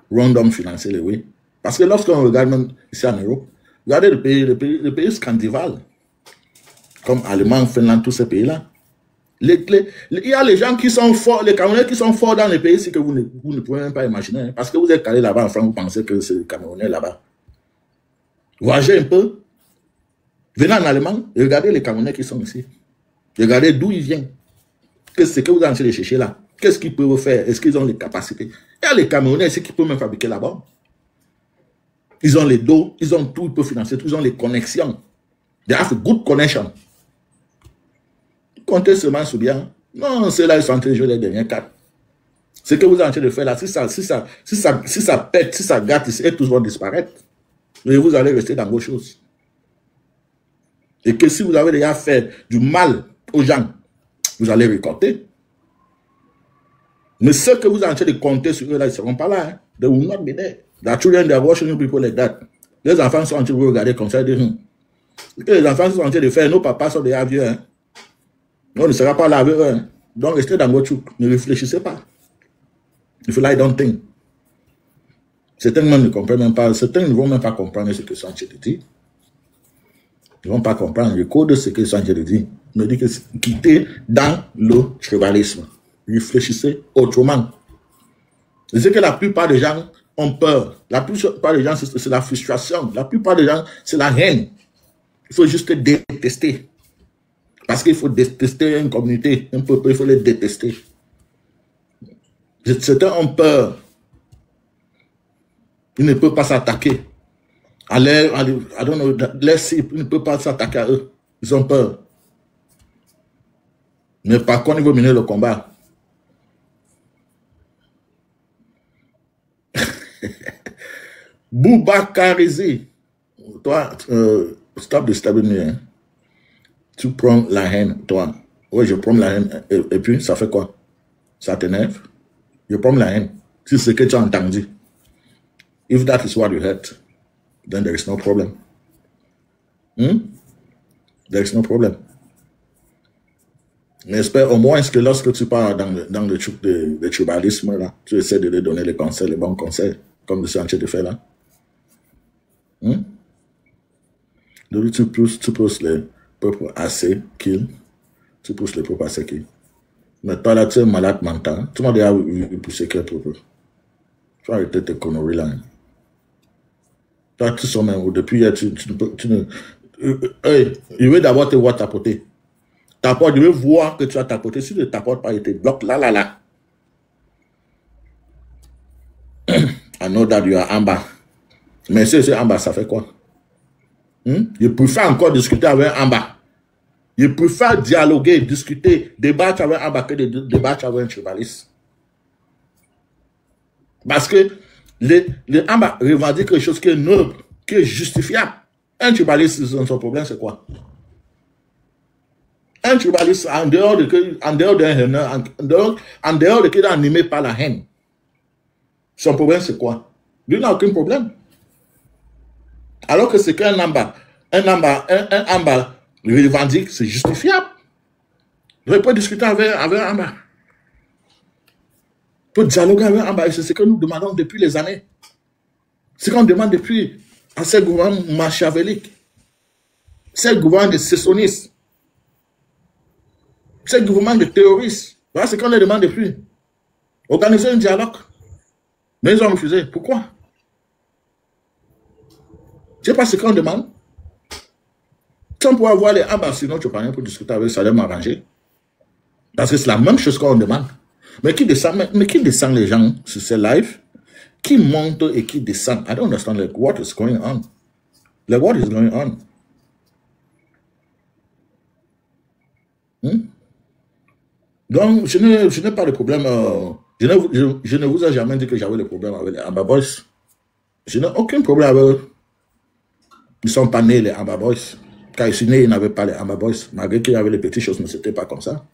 random financer les oui. Parce que lorsqu'on regarde même ici en Europe, regardez le pays scandinaves, comme Allemagne, Finlande, tous ces pays-là. Il y a les gens qui sont forts, les Camerounais qui sont forts dans les pays ici que vous ne pouvez même pas imaginer. Hein, parce que vous êtes allé là-bas en France, vous pensez que c'est les Camerounais là-bas. Voyagez un peu. Venez en Allemagne et regardez les Camerounais qui sont ici. Regardez d'où ils viennent. Qu'est-ce que vous êtes en train de chercher là? Qu'est-ce qu'ils peuvent faire? Est-ce qu'ils ont les capacités? Il y a les Camerounais ici qui peuvent même fabriquer là-bas. Ils ont les dos, ils ont tout, ils peuvent financer tout, ils ont les connexions. They have a good connection. Comptez seulement sur bien. Non, ceux-là, ils sont en train de jouer les dernières cartes. Ce que vous êtes en train de faire là, si ça pète, si ça gâte, et tous vont disparaître. Et vous allez rester dans vos choses. Et que si vous avez déjà fait du mal aux gens, vous allez récolter. Mais ceux que vous êtes en train de compter sur eux là, ils ne seront pas là. Hein. They will not be there. The children, they are watching you people like that. Les enfants sont en train de vous regarder comme ça. Ce que les enfants sont en train de faire, nos papas sont déjà vieux. Hein. On ne sera pas là avec eux. Hein. Donc restez dans votre truc. Ne réfléchissez pas. If you like, don't think. Certains ne comprennent même pas. Certains ne vont même pas comprendre ce que Sanchez dit. Ils ne vont pas comprendre le code de ce que Sanchez dit. Il me dit que quittez dans le tribalisme. Réfléchissez autrement. C'est que la plupart des gens ont peur. La plupart des gens, c'est la frustration. La plupart des gens, c'est la haine. Il faut juste détester. Parce qu'il faut détester une communauté, un peuple, il faut les détester. Certains ont peur. Ils ne peuvent pas s'attaquer. Ils ne peuvent pas s'attaquer à eux. Ils ont peur. Mais par contre, ils vont mener le combat. Boubacarisé. Toi, stop de stabiliser. Hein. Tu prends la haine, toi. Oui, je prends la haine. Et puis, ça fait quoi? Ça t'énerve? Je prends la haine. Si c'est ce que tu as entendu. If that is what you heard, then there is no problem. There is no problem. Mais j'espère au moins que lorsque tu pars dans le truc de tribalisme, là, tu essaies de leur donner les conseils, les bons conseils, comme le Sanchez te fait là. Donc tu pousses les peuples assez kill. Tu pousses les peuples assez kill. Mais toi là, tu es malade mental. Tu m'as déjà poussé quel peuple? Tu vas arrêter tes conneries là. Toi, tu sors même, depuis hier, tu ne... je veux d'abord te voir tapoter. Je veux voir que tu as tapoté. Si tu ne tapotes pas, il te bloque là. I know that you are en bas. Mais si c'est en bas, ça fait quoi? Je préfère encore discuter avec en bas. Je préfère dialoguer, discuter, débattre avec en bas que de débattre avec un tribaliste. Parce que les en bas revendiquent quelque chose qui est noble, qui est justifiable. Un tribaliste, son problème, c'est quoi? Un tribaliste, en dehors de qu'il est animé par la haine, son problème, c'est quoi? Lui n'a aucun problème. Alors que c'est qu'un amba revendique, c'est justifiable. Vous pouvez discuter avec un amba. Vous pouvez dialoguer avec un amba. C'est ce que nous demandons depuis les années. Ce qu'on demande depuis à ces gouvernements machiavéliques, ces gouvernements de sécessionnistes, ces gouvernements de terroristes. Voilà ce qu'on les demande depuis. Organiser un dialogue. Mais ils ont refusé. Pourquoi? C'est pas ce qu'on demande. Si on peut avoir les ambassadeurs, sinon tu parles pour discuter avec ça, m'arranger. Parce que c'est la même chose qu'on demande. Mais qui descend les gens sur ces lives? Qui monte et qui descend? I don't understand like, what is going on. Like, what is going on? Donc, je n'ai pas de problème. Je ne vous ai jamais dit que j'avais des problèmes avec les Amba Boys. Je n'ai aucun problème avec eux. Ils ne sont pas nés, les Amba Boys. Quand ils sont nés, ils n'avaient pas les Amba Boys. Malgré qu'il y avait les petites choses, mais ce n'était pas comme ça.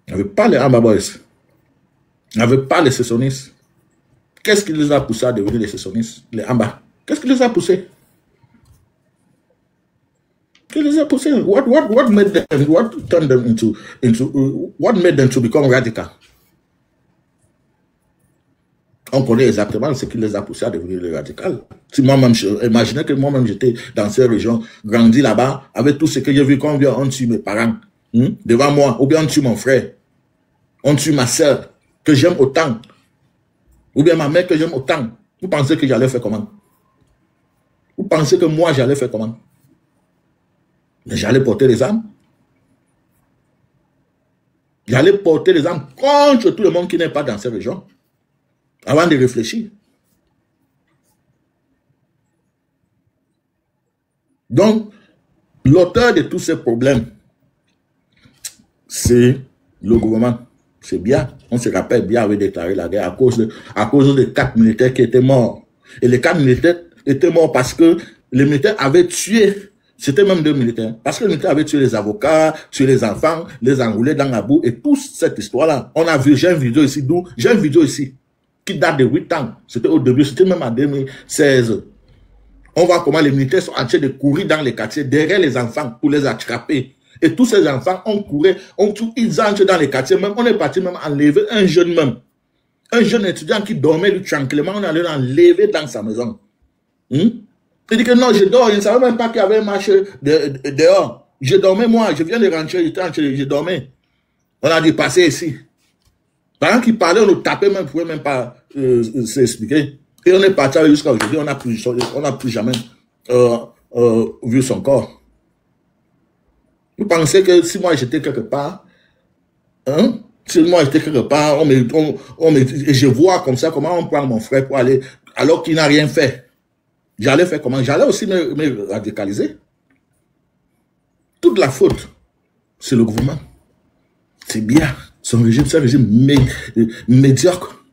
Ils n'avaient pas les Amba Boys. Ils n'avaient pas les sécessionnistes. Qu'est-ce qui les a poussés à devenir les sécessionnistes? Les Amba. Qu'est-ce qui les a poussés? Qu'est-ce qui les a poussés? What made them, what turned them what made them to become radical? On connaît exactement ce qui les a poussés à devenir les radicaux. Si moi-même, imaginez que moi-même j'étais dans ces régions, grandi là-bas, avec tout ce que j'ai vu, quand on tue mes parents, devant moi, ou bien on tue mon frère, on tue ma soeur, que j'aime autant, ou bien ma mère que j'aime autant. Vous pensez que j'allais faire comment? Vous pensez que moi j'allais faire comment? Mais j'allais porter les armes. J'allais porter les armes contre tout le monde qui n'est pas dans ces régions. Avant de réfléchir. Donc, l'auteur de tous ces problèmes, c'est le gouvernement. C'est Biya. On se rappelle, Biya avait déclaré la guerre à cause de 4 militaires qui étaient morts. Et les 4 militaires étaient morts parce que les militaires avaient tué. C'était même 2 militaires. Parce que les militaires avaient tué les avocats, tué les enfants, les enroulés dans la boue et toute cette histoire-là. On a vu, j'ai une vidéo ici, qui date de 8 ans. C'était au début, c'était même en 2016. On voit comment les militaires sont en train de courir dans les quartiers derrière les enfants pour les attraper. Et tous ces enfants ont couru, ils entrent dans les quartiers. Même, on est parti même enlever un jeune même. Un jeune étudiant qui dormait lui, tranquillement, on allait l'enlever dans sa maison. Il dit que non, je dors, je ne savais même pas qu'il y avait un match dehors. Je dormais moi, je viens de rentrer, je dormais. On a dû passer ici. Pendant qu'il parlait, on nous tapait même, on ne pouvait même pas s'expliquer. Et on est parti jusqu'à aujourd'hui, on n'a plus jamais vu son corps. Vous pensez que si moi j'étais quelque part, si moi j'étais quelque part, et je vois comme ça comment on prend mon frère pour aller, alors qu'il n'a rien fait. J'allais faire comment? J'allais aussi me radicaliser. Toute la faute, c'est le gouvernement. C'est bien. C'est un régime médiocre.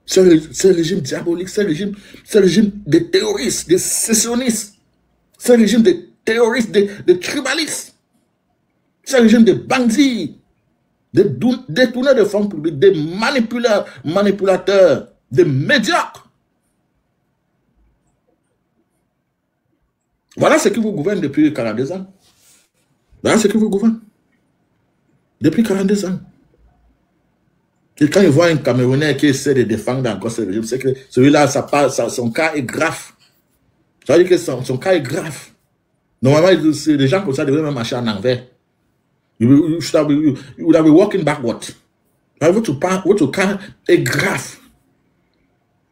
C'est un régime diabolique. C'est un régime de terroristes, de sécessionnistes. C'est un régime de terroristes, de tribalistes. C'est un régime de bandits, de détourneurs de fonds publics, de manipulateurs, de médiocres. Voilà ce qui vous gouverne depuis 42 ans. Voilà ce qui vous gouverne. Depuis 42 ans. Et quand il voit un Camerounais qui essaie de défendre encore ce régime, c'est que celui-là, son cas est grave. Ça veut dire que son cas est grave. Normalement, les gens comme ça devraient même marcher en envers. You would have been walking backward. Votre cas est grave.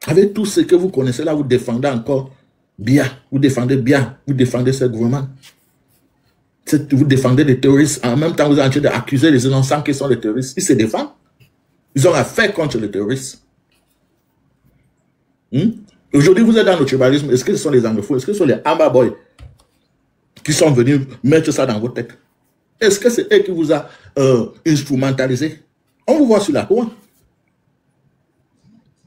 Avec tout ce que vous connaissez là, vous défendez encore bien. Vous défendez bien. Vous défendez ce gouvernement. Vous défendez les terroristes. En même temps, vous êtes en train d'accuser les innocents qui sont les terroristes. Ils se défendent. Ils ont affaire contre les terroristes. Aujourd'hui, vous êtes dans le tribalisme. Est-ce que ce sont les anglophones? Est-ce que ce sont les Amba Boys qui sont venus mettre ça dans votre tête? Est-ce que c'est eux qui vous a instrumentalisé? On vous voit sur la tour.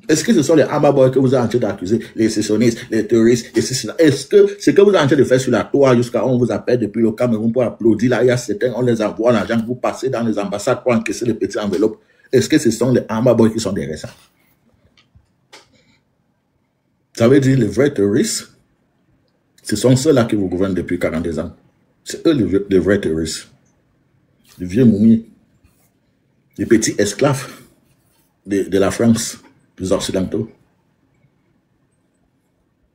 Est-ce que ce sont les Amba Boys que vous êtes en train d'accuser, les sécessionnistes, les terroristes, et ceci, là? Est-ce que ce que vous êtes en train de faire sur la tour jusqu'à on vous appelle depuis le Cameroun pour applaudir, là, il y a certains, on les envoie l'argent, vous passez dans les ambassades pour encaisser les petites enveloppes. Est-ce que ce sont les Amba Boys qui sont derrière ça? Ça veut dire les vrais terroristes, ce sont ceux-là qui vous gouvernent depuis 42 ans. C'est eux les vrais terroristes. Les vieux momies. Les petits esclaves de la France, des Occidentaux.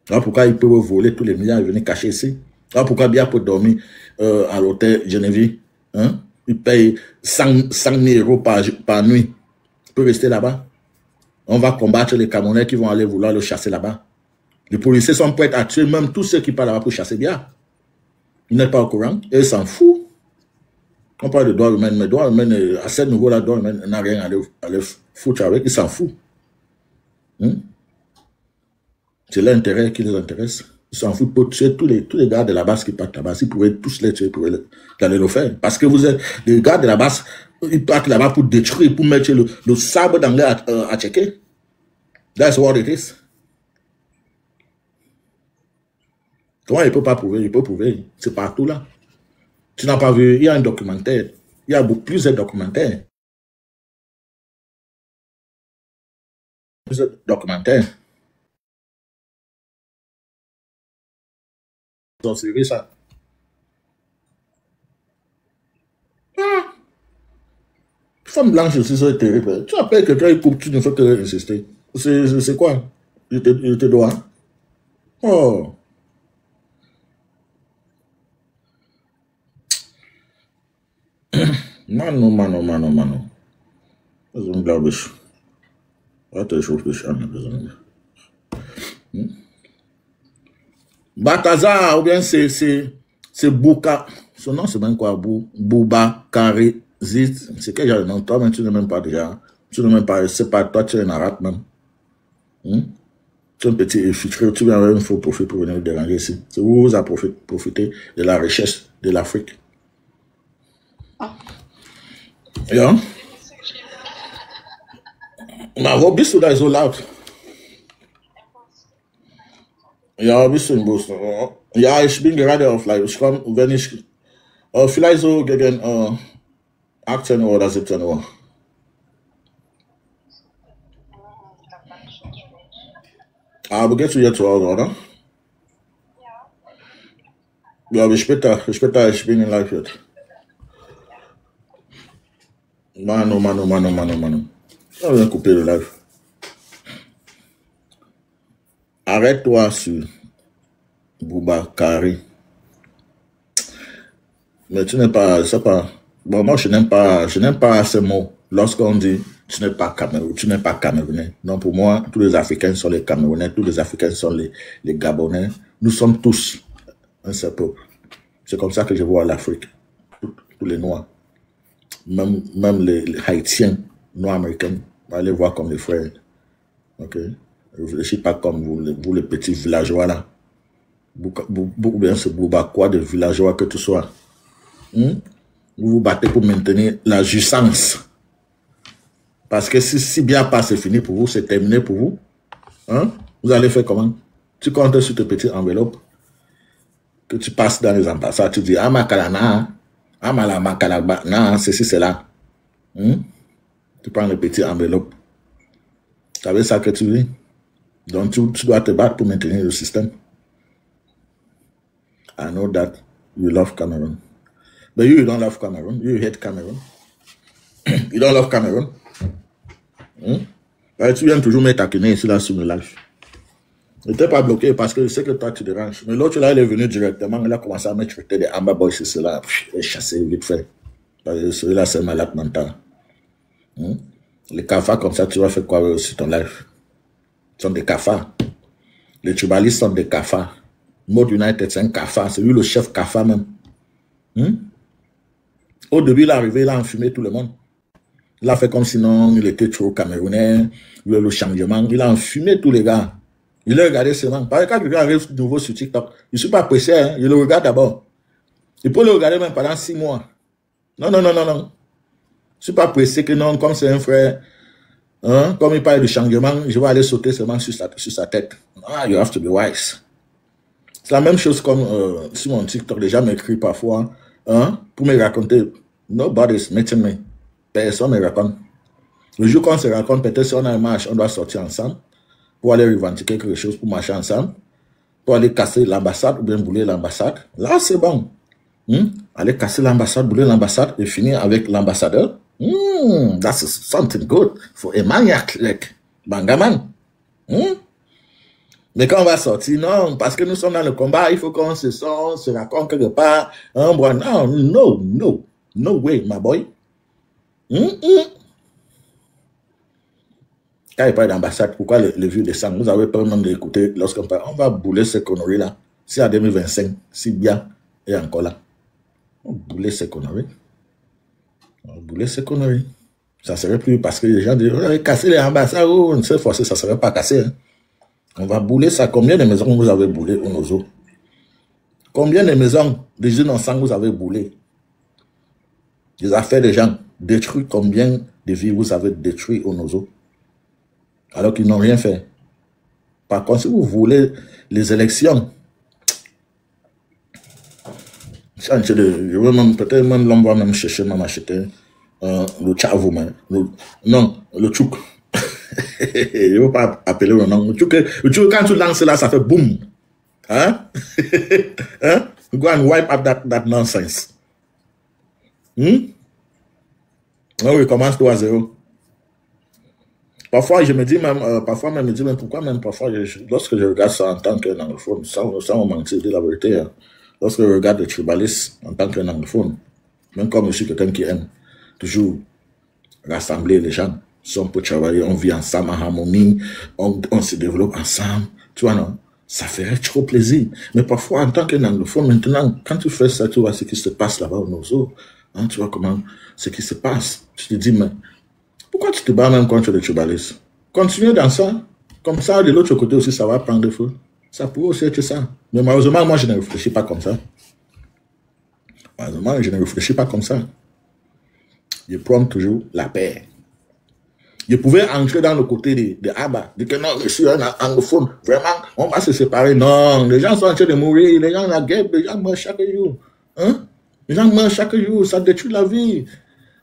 Voilà pourquoi ils peuvent voler tous les milliards et venir cacher ici. Voilà pourquoi bien pour dormir à l'hôtel Geneviève. Ils payent 100 000 € par nuit. Il peut rester là-bas. On va combattre les Camerounais qui vont aller vouloir le chasser là-bas. Les policiers sont prêts à tuer même tous ceux qui parlent là-bas pour chasser bien. Ils n'êtes pas au courant. Et ils s'en foutent. On parle de droits humains, mais droits humains, à ce niveau-là, droits humains n'a rien à les foutre avec. Ils s'en foutent. C'est l'intérêt qui les intéresse. Ils s'en foutent pour tuer tous les gars de la base qui partent là-bas. S'ils pouvaient tous les tuer, ils pouvaient aller le faire. Parce que vous êtes les gars de la base, ils partent là-bas pour détruire, pour mettre le sabre dans l'air à checker. That's what it is. Comment il ne peut pas prouver? Il peut prouver. C'est partout là. Tu n'as pas vu, il y a un documentaire. Il y a plusieurs documentaires. Plusieurs documentaires. Ils ont suivi ça. Femme blanche aussi, c'est terrible. Tu appelles quelqu'un et tu ne fais que insister. C'est quoi? Il te doit. Oh. Mano. Das ist unglaublich. Warte, ich rufe dich an. Balthazar, ou bien c'est Bouka. Son nom, c'est même quoi? Bouba Karizit. C'est quel genre de nom? Toi, même, tu n'es même pas déjà. Tu n'es même pas, c'est pas toi, tu es un arabe même. Tu es un petit infiltré, tu viens avec un faux profil pour venir déranger ici. C'est vous avez profité de la recherche de l'Afrique. Yeah. My hobby so that is so loud. Ja, ein bisschen bloß. Ja, ich bin gerade auf Live. Ich komme, wenn ich, vielleicht so gegen 18 Uhr oder 17 Uhr. Aber gehst du jetzt zu Hause, oder? Ja, bis später, ich bin in Live jetzt. Mano, mano, mano, mano, mano. On vient couper le live. Arrête-toi sur Boubakari. Mais tu n'es pas, c'est pas. Bon, moi, je n'aime pas ce mot. Lorsqu'on dit tu n'es pas Camerounais, tu n'es pas Camerounais. Non, pour moi, tous les Africains sont les Camerounais, tous les Africains sont les Gabonais. Nous sommes tous un seul peuple. C'est comme ça que je vois l'Afrique. Tous les Noirs. Même les Haïtiens, Noirs américains, allez voir comme les frères. Ok? Ne réfléchissez pas comme vous les petits villageois là. Beaucoup bien ce Boubakois de villageois que tu sois. Vous vous battez pour maintenir la jouissance. Parce que si bien pas c'est fini pour vous, c'est terminé pour vous. Hein? Vous allez faire comment? Tu comptes sur tes petites enveloppes que tu passes dans les ambassades. Tu dis, ah ma kalana, ah ma kalaba, non, ceci, c'est là. Tu prends les petites enveloppes. Tu savais ça que tu dis? Donc tu dois te battre pour maintenir le système. I know that you love Cameroon. But you don't love Cameroon. You hate Cameroon. You don't love Cameroon. Tu viens toujours me taquiner ici là sur le live. Je n'étais pas bloqué parce que je sais que toi tu déranges. Mais l'autre là, il est venu directement. Il a commencé à me traiter des Amba Boys ici là. Et chasser vite fait. Parce que celui-là, c'est malade mental. Les cafards comme ça, tu vas faire quoi sur ton live? Ils sont des cafards. Les tribalistes sont des cafards. Mode United, c'est un cafard. C'est lui le chef cafard même. Au début, il est arrivé, il a enfumé tout le monde. Il a fait comme sinon il était trop camerounais. Il a eu le changement. Il a enfumé tous les gars. Il a regardé seulement. Parce que quand quelqu'un arrive de nouveau sur TikTok, je ne suis pas pressé. Hein. Il le regarde d'abord. Il peut le regarder même pendant 6 mois. Non. Je ne suis pas pressé que non, comme c'est un frère. Hein, comme il parle de changement, je vais aller sauter seulement sur sa tête. Ah, you have to be wise. C'est la même chose comme sur mon TikTok, les gens m'écrivent parfois pour me raconter. Nobody's meeting me. Personne ne me raconte. Le jour qu'on se raconte, peut-être si on a un match, on doit sortir ensemble pour aller revendiquer quelque chose, pour marcher ensemble, pour aller casser l'ambassade ou bien bouler l'ambassade. Là, c'est bon. Aller casser l'ambassade, bouler l'ambassade et finir avec l'ambassadeur. That's something good for a maniac like Bangaman. Mais quand on va sortir, non, parce que nous sommes dans le combat, il faut qu'on se raconte quelque part. No way, my boy. Quand il parle d'ambassade, pourquoi le vieux descend? Vous avez peur même d'écouter lorsqu'on parle, on va bouler ces conneries-là. Si à 2025, si bien est encore là. On va bouler ces conneries. On va bouler ces conneries. Ça serait plus parce que les gens disent, casser les ambassades, on ne sait forcer, ça ne serait pas cassé. Hein. On va bouler ça. Combien de maisons vous avez boulé au Nozo? Combien de maisons des jeunes ensemble vous avez boulé? Des affaires des gens détruits. Combien de vies vous avez détruit au Nozo? Alors qu'ils n'ont rien fait. Par contre, si vous voulez les élections, je veux même, peut-être même l'homme va même chercher, même acheter le tchavou, non, le tchouk. Je ne veux pas appeler le nom. Le tchouk, quand tu lances là, ça fait boum. Hein? Go and wipe out that nonsense. On recommence 2 à 0. Parfois, je me dis même, parfois, lorsque je regarde ça en tant qu'un anglophone, sans mentir, dire la vérité, hein, lorsque je regarde les tribalistes en tant qu'un anglophone, même comme je suis quelqu'un qui aime toujours rassembler les gens, si on peut travailler, on vit ensemble en harmonie, on se développe ensemble, tu vois, non? Ça ferait trop plaisir. Mais parfois, en tant qu'un anglophone, maintenant, quand tu fais ça, tu vois ce qui se passe là-bas au Nozo, hein, tu vois comment, ce qui se passe. Tu te dis, mais pourquoi tu te bats même contre les tribalistes? Continue dans ça. Comme ça, de l'autre côté aussi, ça va prendre feu. Ça pourrait aussi être ça. Mais malheureusement, moi, je ne réfléchis pas comme ça. Malheureusement, je ne réfléchis pas comme ça. Je prends toujours la paix. Je pouvais entrer dans le côté de Abba, dire que non, je suis un anglophone, vraiment, on va se séparer. Non, les gens sont en train de mourir, les gens la guerre, les gens meurent chaque jour. Hein? Les gens meurent chaque jour, ça détruit la vie.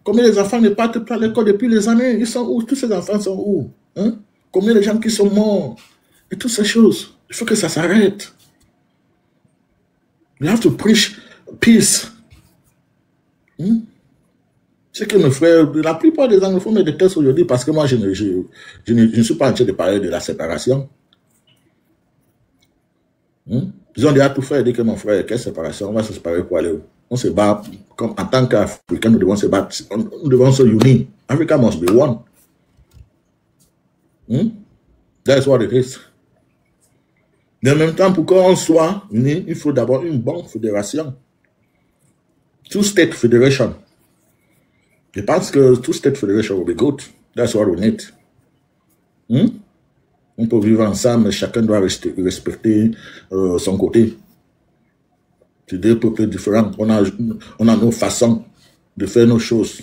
Combien les enfants ne partent pas à l'école depuis des années? Ils sont où? Tous ces enfants sont où? Hein? Combien de gens qui sont morts? Et toutes ces choses. Il faut que ça s'arrête. You have to preach peace. C'est que mes frères, la plupart des anglophones me détestent aujourd'hui parce que moi, je ne suis pas en train de parler de la séparation. Ils ont déjà tout fait et dit que mon frère, quelle séparation? On va se séparer pour aller où? On se bat, comme en tant qu'Africains, nous devons se battre, nous devons se unir. Africa must be one. That's what it is. Mais en même temps, pour qu'on soit unis, il faut d'abord une bonne fédération. Two-state federation. Je pense que two-state federation will be good. That's what we need. On peut vivre ensemble, mais chacun doit respecter son côté. C'est deux peuples différents. On a nos façons de faire nos choses.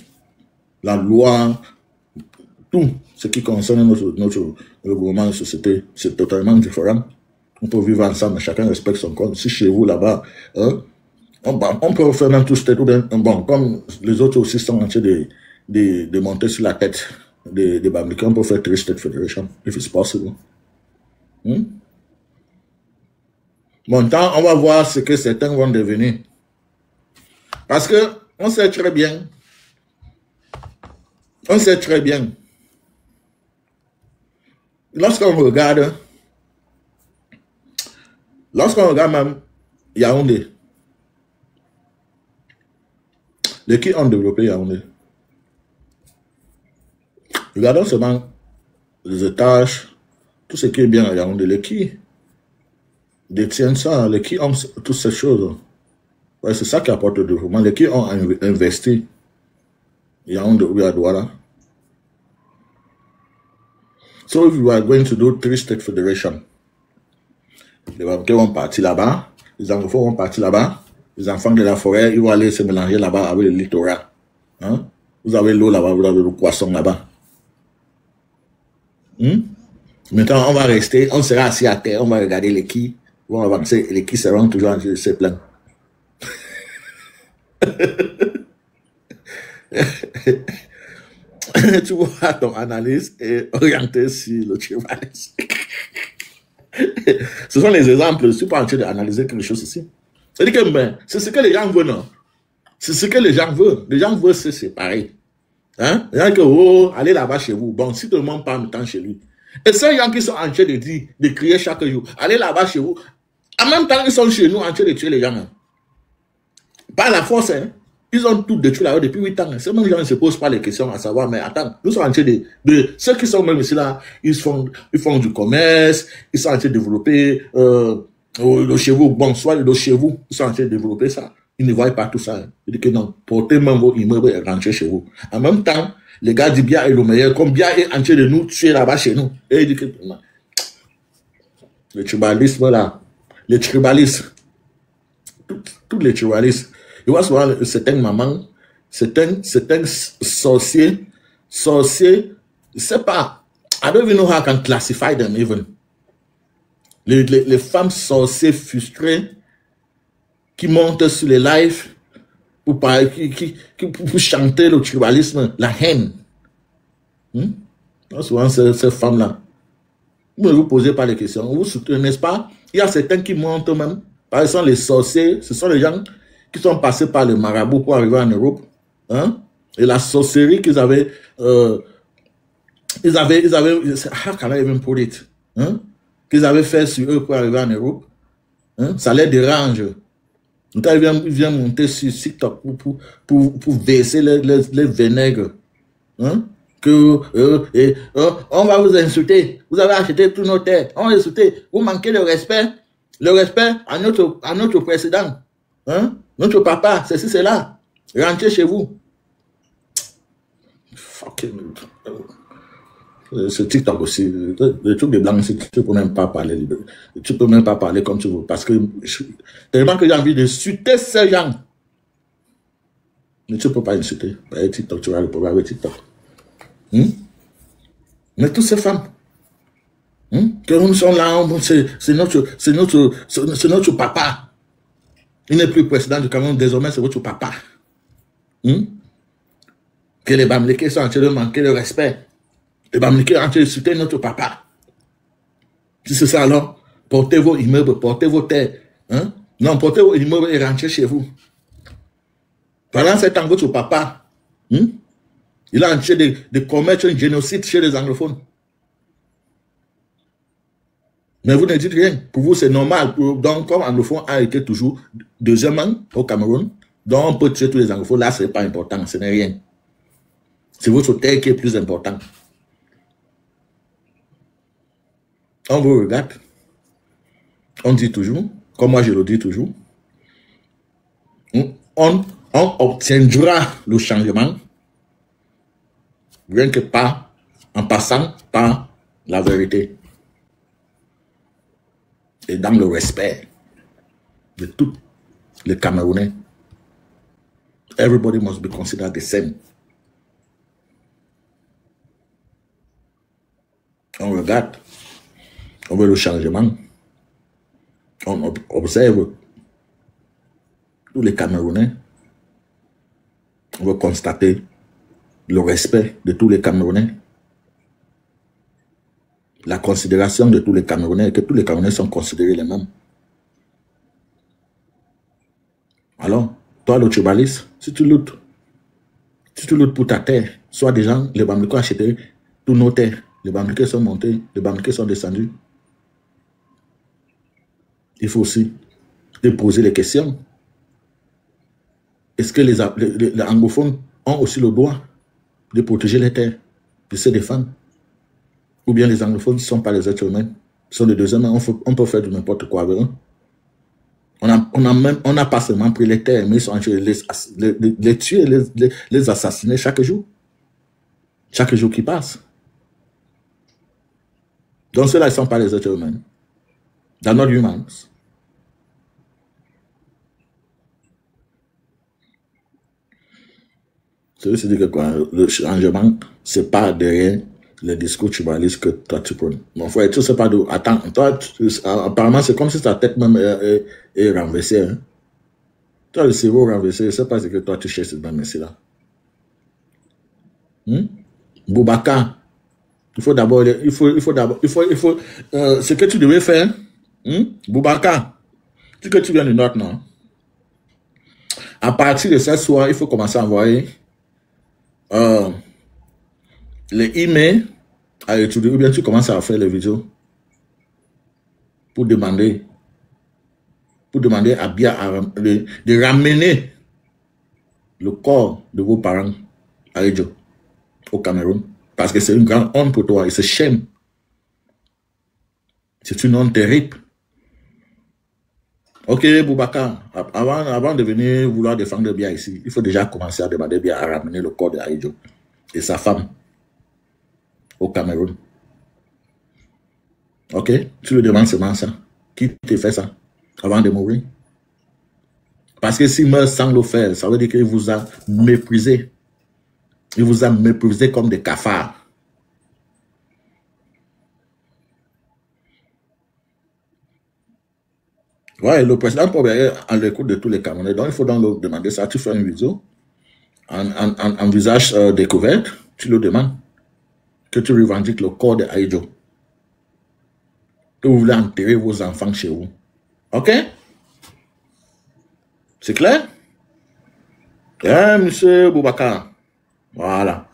La loi, tout ce qui concerne le gouvernement de société, c'est totalement différent. On peut vivre ensemble, mais chacun respecte son compte. Si chez vous, là-bas, on peut faire un two-state, bon, comme les autres aussi sont en train de monter sur la tête des Bamileke, on peut faire three-state federation, if it's possible. Bon temps, on va voir ce que certains vont devenir. Parce que on sait très bien, lorsqu'on regarde même Yaoundé, les qui ont développé Yaoundé, regardons seulement les étages, tout ce qui est bien à Yaoundé, les qui détiennent ça, les qui ont toutes ces choses. Ouais, c'est ça qui apporte le développement. Les qui ont investi Yaoundé ou à Douala. So if you are going to do three-state federation, les Bamileke vont partir là-bas, les anglophones vont partir là-bas, les enfants de la forêt, ils vont aller se mélanger là-bas avec le littoral. Hein? Vous avez l'eau là-bas, vous avez le poisson là-bas. Maintenant, on va rester, on sera assis à terre, on va regarder les qui vont avancer, les qui seront toujours en train de se plaindre. Tu vois, ton analyse est orientée sur le tribalisme. Ce sont les exemples, je ne suis pas en train d'analyser quelque chose ici. C'est-à-dire que ben, c'est ce que les gens veulent, non? C'est ce que les gens veulent. Les gens veulent se séparer. Hein? Les gens que, oh, allez là-bas chez vous. Bon, si tout le monde parle en même temps chez lui. Et ces gens qui sont en train de dire, de crier chaque jour, allez là-bas chez vous. En même temps, ils sont chez nous en train de tuer les gens. Hein? Par la force, hein? Ils ont tout détruit là-bas depuis 8 ans. Ces mêmes gens ne se posent pas les questions à savoir, mais attends, nous sommes en train de ceux qui sont même ici là, ils font du commerce, ils sont en train de développer le chez vous, bon, soit le chez vous, ils sont en train de développer ça. Ils ne voient pas tout ça. Ils disent que non, portez même vos immeubles et rentrez chez vous. En même temps, les gars disent Bia est le meilleur, comme Bia est en train de nous tuer là-bas chez nous. Et ils disent que non. Le tribalisme là, les tribalistes, tous les tribalistes. Il voit souvent certaines mamans, certains sorciers, je sais pas, I don't even know how I can classify them even. Les femmes sorciers frustrées qui montent sur les lives pour chanter le tribalisme, la haine. Souvent ces femmes-là, vous ne vous posez pas les questions, vous soutenez, n'est-ce pas? Il y a certains qui montent même, par exemple les sorciers, ce sont les gens qui sont passés par le marabout pour arriver en Europe, hein? Et la sorcellerie qu'ils avaient, how can I even put it, hein? Qu'ils avaient fait sur eux pour arriver en Europe, hein? Ça les dérange. Donc ils viennent monter sur TikTok pour verser les vinaigres, hein? On va vous insulter, vous avez acheté tous nos terres, on va insulter, vous manquez de respect, à notre précédent, hein? Notre papa, c'est là. Rentrez chez vous. Fucking. Ce TikTok aussi. Le truc de blanc, tu ne peux même pas parler. Tu ne peux même pas parler comme tu veux. Parce que tellement que j'ai envie d'insulter ces gens. Mais tu ne peux pas insulter. Par TikTok, tu vas le problème avec TikTok. Mais toutes ces femmes, que nous sommes là, c'est notre papa. Il n'est plus président du Cameroun, désormais c'est votre papa. Que les Bamileke sont en train de manquer de respect. Les Bamileke sont en train de insulter notre papa. Si c'est ça alors, portez vos immeubles, portez vos terres. Non, portez vos immeubles et rentrez chez vous. Pendant ce temps, votre papa, il a en train de commettre un génocide chez les anglophones. Mais vous ne dites rien. Pour vous, c'est normal. Donc, comme anglophone a été toujours deuxièmement au Cameroun, donc on peut tuer tous les anglophones. Là, ce n'est pas important. Ce n'est rien. C'est votre terre qui est plus important. On vous regarde. On dit toujours, comme moi je le dis toujours, on obtiendra le changement rien que pas en passant par la vérité. Et dans le respect de tous les Camerounais. Everybody must be considered the same. On regarde, on veut le changement, on observe tous les Camerounais, on veut constater le respect de tous les Camerounais, la considération de tous les Camerounais, que tous les Camerounais sont considérés les mêmes. Alors, toi le tribaliste, si tu luttes pour ta terre, soit des gens, les Bamileke ont acheté tous nos terres, les Bamileke sont montés, les Bamileke sont descendus. Il faut aussi te poser les questions. Est-ce que les anglophones ont aussi le droit de protéger les terres, de se défendre? Ou bien les anglophones ne sont pas les êtres humains, sont les deuxièmes, on peut faire de n'importe quoi avec eux. On n'a pas seulement pris les terres, mais ils sont en train de les tuer, les assassiner chaque jour. Chaque jour qui passe. Donc ceux-là, ils ne sont pas les êtres humains. They're not humans. C'est dire que quoi, le changement, c'est pas derrière le discours tribalistes que toi tu prônes. Mon frère, tu sais pas d'où. Attends, toi, apparemment, c'est comme si ta tête même est renversée. Hein? Toi, le cerveau renversé, je sais pas ce que toi tu cherches dans ce là. Boubacar, il faut d'abord, ce que tu devais faire, Boubacar, ce que tu viens de noter, non? À partir de ce soir, il faut commencer à envoyer les emails à étudier, ou bien tu commences à faire les vidéos pour demander à Biya de ramener le corps de vos parents à Edjo, au Cameroun. Parce que c'est une grande honte pour toi et c'est shame. C'est une honte terrible. Ok, Boubacar, avant de venir vouloir défendre Biya ici, il faut déjà commencer à demander Biya à ramener le corps de Aïdjo et sa femme au Cameroun. Ok, tu le demandes seulement ça. Qui te fait ça avant de mourir? Parce que s'il meurt sans le faire, ça veut dire qu'il vous a méprisé. Il vous a méprisé comme des cafards. Ouais, le président Paul Biya est à l'écoute de tous les Camerounais. Donc, il faut donc le demander ça. Tu fais une vidéo en visage découvert. Tu le demandes. Que tu revendiques le corps de Aïdjo. Que vous voulez enterrer vos enfants chez vous. Ok? C'est clair? Eh, monsieur Boubacar. Voilà.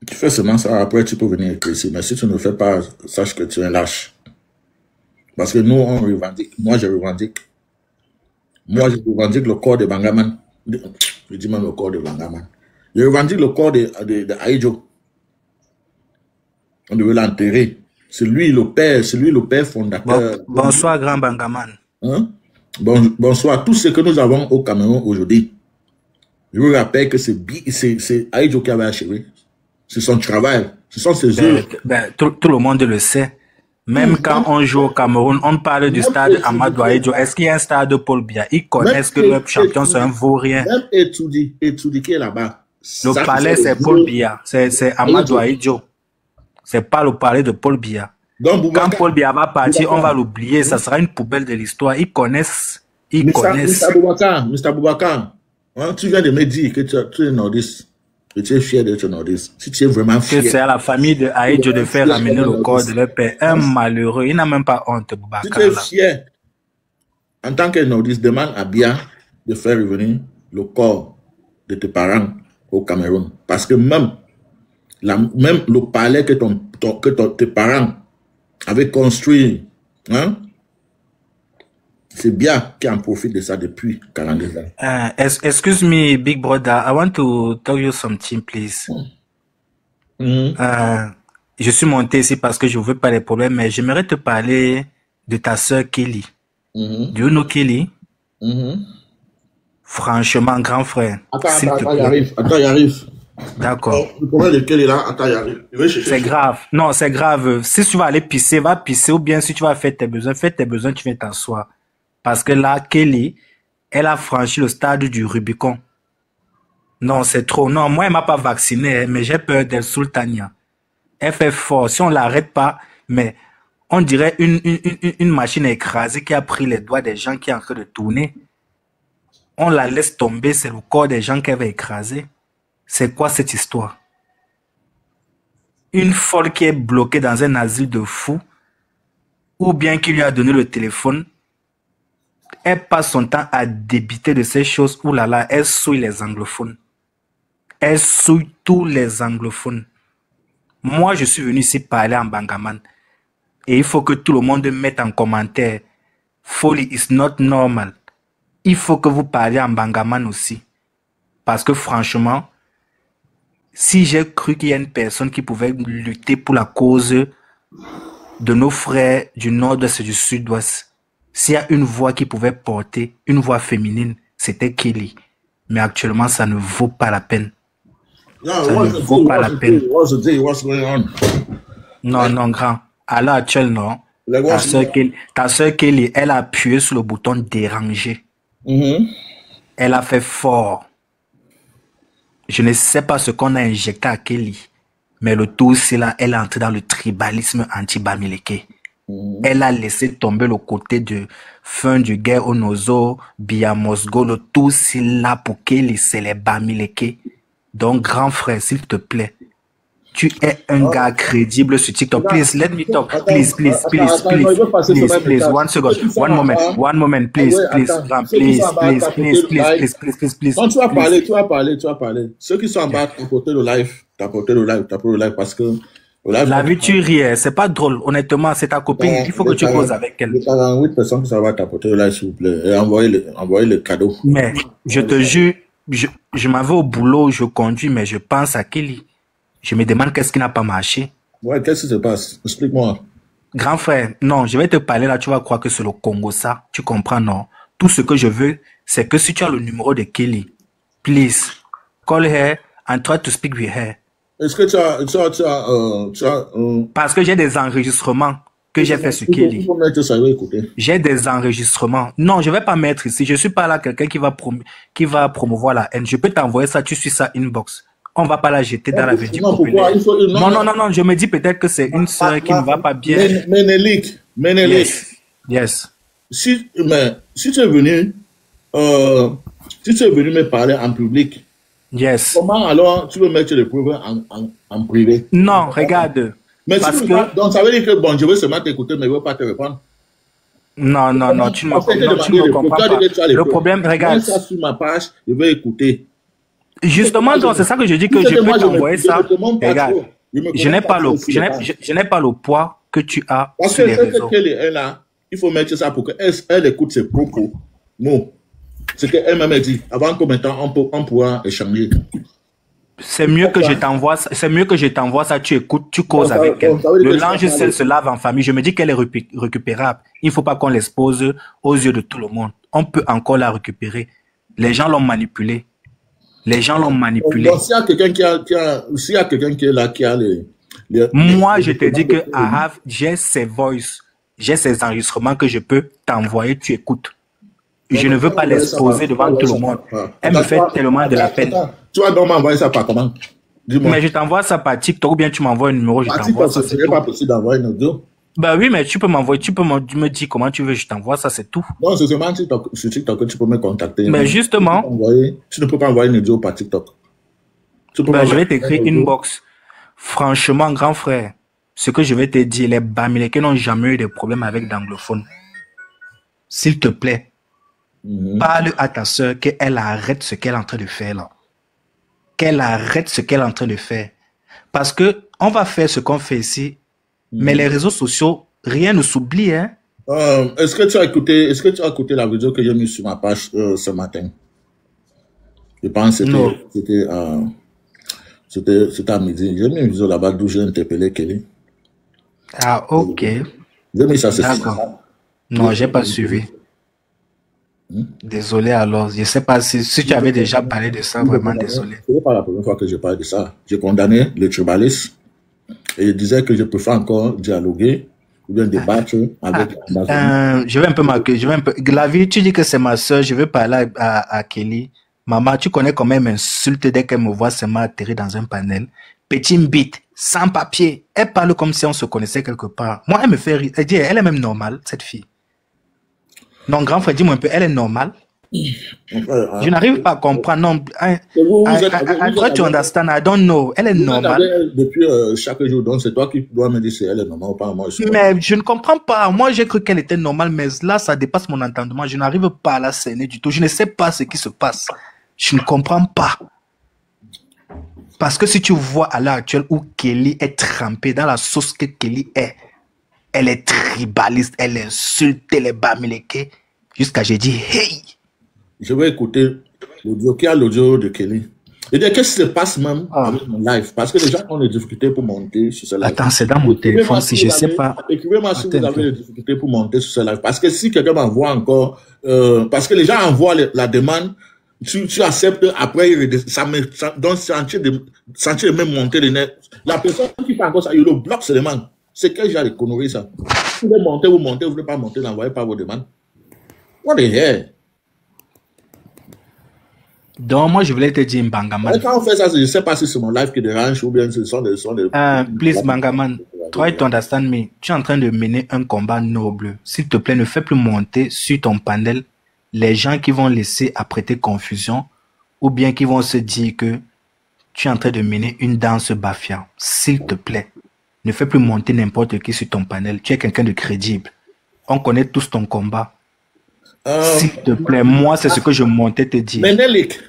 Tu fais seulement ça, après tu peux venir écrire ici. Mais si tu ne le fais pas, sache que tu es un lâche. Parce que nous, on revendique. Moi, je revendique. Moi, je revendique le corps de Bangaman. Je dis même le corps de Bangaman. Je revendique le corps de Aïdjo. On devait l'enterrer. C'est lui le père fondateur. Bonsoir, grand Bangaman. Hein? Bonsoir. Tout ce que nous avons au Cameroun aujourd'hui, je vous rappelle que c'est Aïdjo qui avait achevé. C'est son travail. Ce sont ses œuvres. Tout le monde le sait. Même quand on joue au Cameroun, on parle du stade Amadou Ahidjo. Est-ce qu'il y a un stade Paul Biya? Ils connaissent que le champion, c'est un vaurien. Même Etoudi qui est là-bas. Le palais, c'est Paul Biya. C'est Amadou Ahidjo. C'est pas le palais de Paul Biya. Quand Paul Biya va partir, on va l'oublier. Ça sera une poubelle de l'histoire. Ils connaissent. Mr. Boubacar, hein, tu viens de me dire que tu es nordiste. Que tu es fier d'être nordiste. Si tu es vraiment fier. Que c'est à la famille de Ahidjo de faire ramener le corps de leur père. Un malheureux. Il n'a même pas honte, Boubacar. Si tu es fier, en tant que nordiste, demande à Biya de faire revenir le corps de tes parents au Cameroun. Parce que même le palais que tes parents avaient construit, hein, c'est Biya qui en profite de ça depuis 42 ans. Excuse me, big brother. I want to tell you something, please. Je suis monté ici parce que je veux pas les problèmes, mais j'aimerais te parler de ta sœur Kelly. Do you know Kelly? Franchement, grand frère. Attends, il arrive. D'accord. Le problème de Kelly là, attends, il arrive. C'est grave. Non, c'est grave. Si tu vas aller pisser, va pisser. Ou bien si tu vas faire tes besoins, tu viens t'asseoir. Parce que là, Kelly, elle a franchi le stade du Rubicon. Non, c'est trop. Non, moi, elle m'a pas vacciné, mais j'ai peur d'elle Sultania. Elle fait fort. Si on l'arrête pas, mais on dirait une machine écrasée qui a pris les doigts des gens qui sont en train de tourner. On la laisse tomber, c'est le corps des gens qu'elle va écraser. C'est quoi cette histoire? Une folle qui est bloquée dans un asile de fous, ou bien qui lui a donné le téléphone, elle passe son temps à débiter de ces choses. Ouh là là, elle souille les anglophones. Elle souille tous les anglophones. Moi, je suis venu ici parler en bangaman. Et il faut que tout le monde mette en commentaire. Folly is not normal. Il faut que vous parliez en bangaman aussi. Parce que franchement, si j'ai cru qu'il y a une personne qui pouvait lutter pour la cause de nos frères du nord-ouest et du sud-ouest, s'il y a une voix qui pouvait porter, une voix féminine, c'était Kelly. Mais actuellement, ça ne vaut pas la peine. Ça ne vaut pas la peine. Non, non, grand. À l'heure actuelle, non. Ta soeur Kelly, elle a appuyé sur le bouton déranger. Elle a fait fort. Je ne sais pas ce qu'on a injecté à Kelly, mais le tout, c'est là, elle est entrée dans le tribalisme anti-Bamileke. Elle a laissé tomber le côté de fin du guerre au Nozo, Biya Mosgo, le tout, c'est là pour Kelly, c'est les Bamileke. Donc, grand frère, s'il te plaît, tu es un gars crédible sur TikTok. Please, let me talk. Please. 1 second. One moment. Please. Non, tu vas parler. Ceux qui sont en bas, t'as porté le live parce que la vie, tu ris, c'est pas drôle. Honnêtement, c'est ta copine. Il faut que tu causes avec elle. Il y a 48 personnes qui sont là, t'apporter le live, s'il vous plaît. Et envoyez le cadeau. Mais, je te jure, je m'en vais au boulot, je conduis, mais je pense à Kelly. Je me demande qu'est-ce qui n'a pas marché. Ouais, qu'est-ce qui se passe? Explique-moi. Grand frère, non, je vais te parler là, tu vas croire que c'est le Congo, ça. Tu comprends, non? Tout ce que je veux, c'est que si tu as le numéro de Kelly, please, call her and try to speak with her. Est-ce que tu as Parce que j'ai des enregistrements que j'ai fait sur Kelly. J'ai des enregistrements. Non, je vais pas mettre ici. Je suis pas là quelqu'un qui va promouvoir la haine. Je peux t'envoyer ça, tu suis ça inbox. On va pas la jeter dans la vie populaire. Non, je me dis peut-être que c'est une sœur qui ne va pas bien. Ménélique. Yes. Si tu es venu me parler en public, yes. Comment alors tu veux mettre les preuves en privé? Non, regarde. Mais donc ça veut dire que bon, je veux seulement t'écouter, mais je ne veux pas te répondre. Non, tu ne me comprends pas. Le problème, regarde. Ça sur ma page, je vais écouter. Justement, donc c'est ça que je dis que je peux t'envoyer ça. Regarde, je n'ai pas le poids que tu as sur les réseaux. Parce que là, il faut mettre ça pour qu'elle écoute ses propos. Non. Ce qu'elle m'a dit. Avant combien de temps on pourra échanger. C'est mieux que je t'envoie ça, tu écoutes, tu causes avec elle. Le linge sel se lave en famille. Je me dis qu'elle est récupérable. Il ne faut pas qu'on l'expose aux yeux de tout le monde. On peut encore la récupérer. Les gens l'ont manipulée. Donc, s'il y a quelqu'un qui est là, qui a Moi, je te dis que j'ai ces voices, j'ai ces enregistrements que je peux t'envoyer, tu écoutes. Je ne veux pas l'exposer devant tout le monde. Elle me fait tellement de la peine. Tu vas donc m'envoyer ça par comment? Mais je t'envoie ça par TikTok ou bien tu m'envoies un numéro, je t'envoie ça. Ce n'est pas possible d'envoyer une audio. Bah oui, mais tu peux m'envoyer, tu peux me dire comment tu veux, je t'envoie ça, c'est tout. Non, c'est seulement sur TikTok que tu peux me contacter. Mais justement, tu ne peux pas envoyer une audio par TikTok. Je vais t'écrire une box. Franchement, grand frère, ce que je vais te dire, les Bamileke n'ont jamais eu de problème avec d'anglophones. S'il te plaît, parle à ta soeur qu'elle arrête ce qu'elle est en train de faire là. Qu'elle arrête ce qu'elle est en train de faire. Parce que on va faire ce qu'on fait ici, mais les réseaux sociaux, rien ne s'oublie, hein. Est-ce que tu as écouté la vidéo que j'ai mise sur ma page ce matin? Je pense que c'était à midi. J'ai mis une vidéo là-bas d'où j'ai interpellé Kelly. Ah, ok. J'ai mis ça, c'est ça. Non, j'ai pas suivi. Désolé alors. Je sais pas si tu avais déjà parlé de ça, vraiment désolé. Ce n'est pas la première fois que je parle de ça. J'ai condamné le tribalisme et je disais que je préfère encore dialoguer ou bien débattre avec je vais un peu marquer. La vie, tu dis que c'est ma soeur, je veux parler à Kelly. Maman, tu connais quand même m'insulte dès qu'elle me voit seulement atterrir dans un panel. Petit bite, sans papier. Elle parle comme si on se connaissait quelque part. Moi, elle me fait rire. Elle est même normale, cette fille. Non, grand frère, dis-moi un peu, elle est normale. Je n'arrive pas à comprendre. Non, I try to understand. I don't know. Elle est normale. Depuis chaque jour, donc c'est toi qui dois me dire si elle est normale ou pas. Moi, mais je ne comprends pas. Moi, j'ai cru qu'elle était normale, mais là, ça dépasse mon entendement. Je n'arrive pas à la cerner du tout. Je ne sais pas ce qui se passe. Je ne comprends pas. Parce que si tu vois à l'heure actuelle où Kelly est trempée dans la sauce que Kelly est, elle est tribaliste, elle insulte les Bamileke, jusqu'à j'ai dit hey. Je vais écouter l'audio, qui a l'audio de Kelly. Et qu'est-ce qui se passe même avec mon live? Parce que les gens ont des difficultés pour monter sur ce live. Attends, c'est dans mon téléphone, si je ne sais pas. Écrivez-moi si vous avez des difficultés pour monter sur ce live. Parce que si quelqu'un m'envoie encore, parce que les gens envoient la demande, tu acceptes, après, ça me donne sentir de même monter les nerfs. La personne qui fait encore ça, il le bloque seulement. C'est quel genre de conneries ça? Vous voulez monter, vous montez, vous ne voulez pas monter, n'envoyez pas vos demandes. What the hell? Donc, moi, je voulais te dire, Bangaman. Quand on fait ça, je ne sais pas si c'est mon live qui dérange ou bien ce sont des... Please, Bangaman, try to understand me. Tu es en train de mener un combat noble. S'il te plaît, ne fais plus monter sur ton panel les gens qui vont laisser apprêter confusion ou bien qui vont se dire que tu es en train de mener une danse bafia. S'il te plaît, ne fais plus monter n'importe qui sur ton panel. Tu es quelqu'un de crédible. On connaît tous ton combat. S'il te plaît, moi, c'est ce que je montais te dire. Menelik.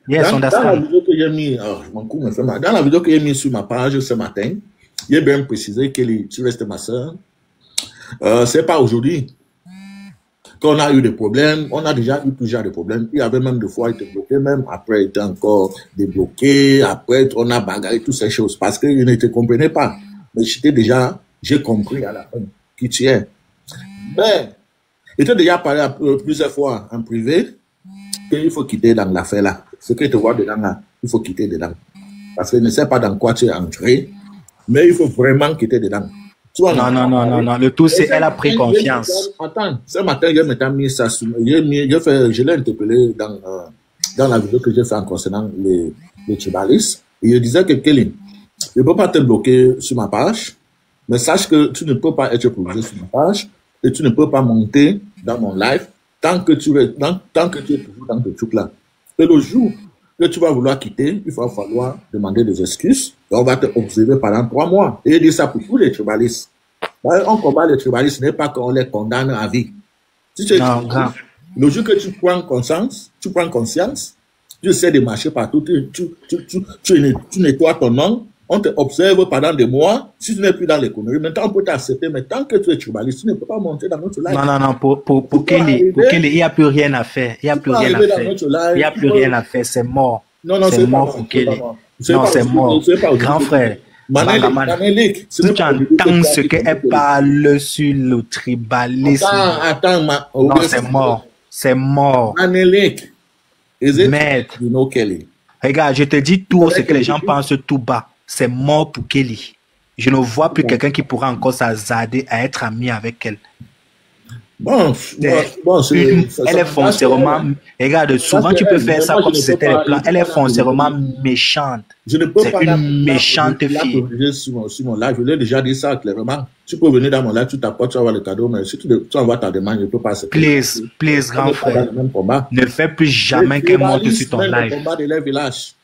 Yes, dans la vidéo que j'ai mis, dans la vidéo que j'ai mis sur ma page ce matin, j'ai bien précisé que tu restes ma soeur. C'est pas aujourd'hui qu'on a eu des problèmes. On a déjà eu plusieurs des problèmes. Il y avait même des fois été bloqué, même après il était encore débloqué. Après, on a bagarré toutes ces choses parce que je ne te comprenais pas. Mais j'ai compris à la fin qui tu es. Mais je t'ai déjà parlé plusieurs fois en privé qu'il faut quitter dans l'affaire là. Ce que tu vois dedans là, il faut quitter dedans. Parce que je ne sais pas dans quoi tu es entré, mais il faut vraiment quitter dedans. Non. Le tout, c'est elle a pris confiance. Attends, ce matin, je l'ai interpellé dans la vidéo que j'ai fait en concernant les tribalistes. Et je disais que Kelly, je ne peux pas te bloquer sur ma page, mais sache que tu ne peux pas être proposé sur ma page et tu ne peux pas monter dans mon live tant que tu es toujours dans ce truc-là. Et le jour que tu vas vouloir quitter, il va falloir demander des excuses. Et on va te observer pendant 3 mois. Et dire ça pour tous les tribalistes. On combat les tribalistes, ce n'est pas qu'on les condamne à vie. Si tu es le jour que tu prends conscience, tu essaies de marcher partout, tu nettoies ton nom, on te observe pendant des mois, si tu n'es plus dans l'économie. Maintenant, on peut t'accepter, mais tant que tu es tribaliste, tu ne peux pas monter dans notre live. Non, pour Kelly, il n'y a plus rien à faire. Il n'y a plus rien à faire. C'est mort. Non, c'est mort pour Kelly. Non, c'est mort. Grand frère. Manelik, tu entends ce qu'elle parle sur le tribalisme. Attends, non, c'est mort. C'est mort. Manelik, Kelly. Regarde, je te dis tout ce que les gens pensent tout bas. c'est mort pour Kelly. Je ne vois plus quelqu'un qui pourra encore s'hasarder à être ami avec elle. Bon, Elle est foncièrement... Regarde, souvent tu peux faire ça comme si c'était le plan. Elle est foncièrement méchante. C'est une méchante fille. Sur mon live, je l'ai déjà dit ça clairement. Tu peux venir dans mon live, tu t'apportes, tu vas avoir le cadeau, mais si tu envoies ta demande, je ne peux pas accepter. Please, grand frère. Ne fais plus jamais qu'elle monte sur ton live.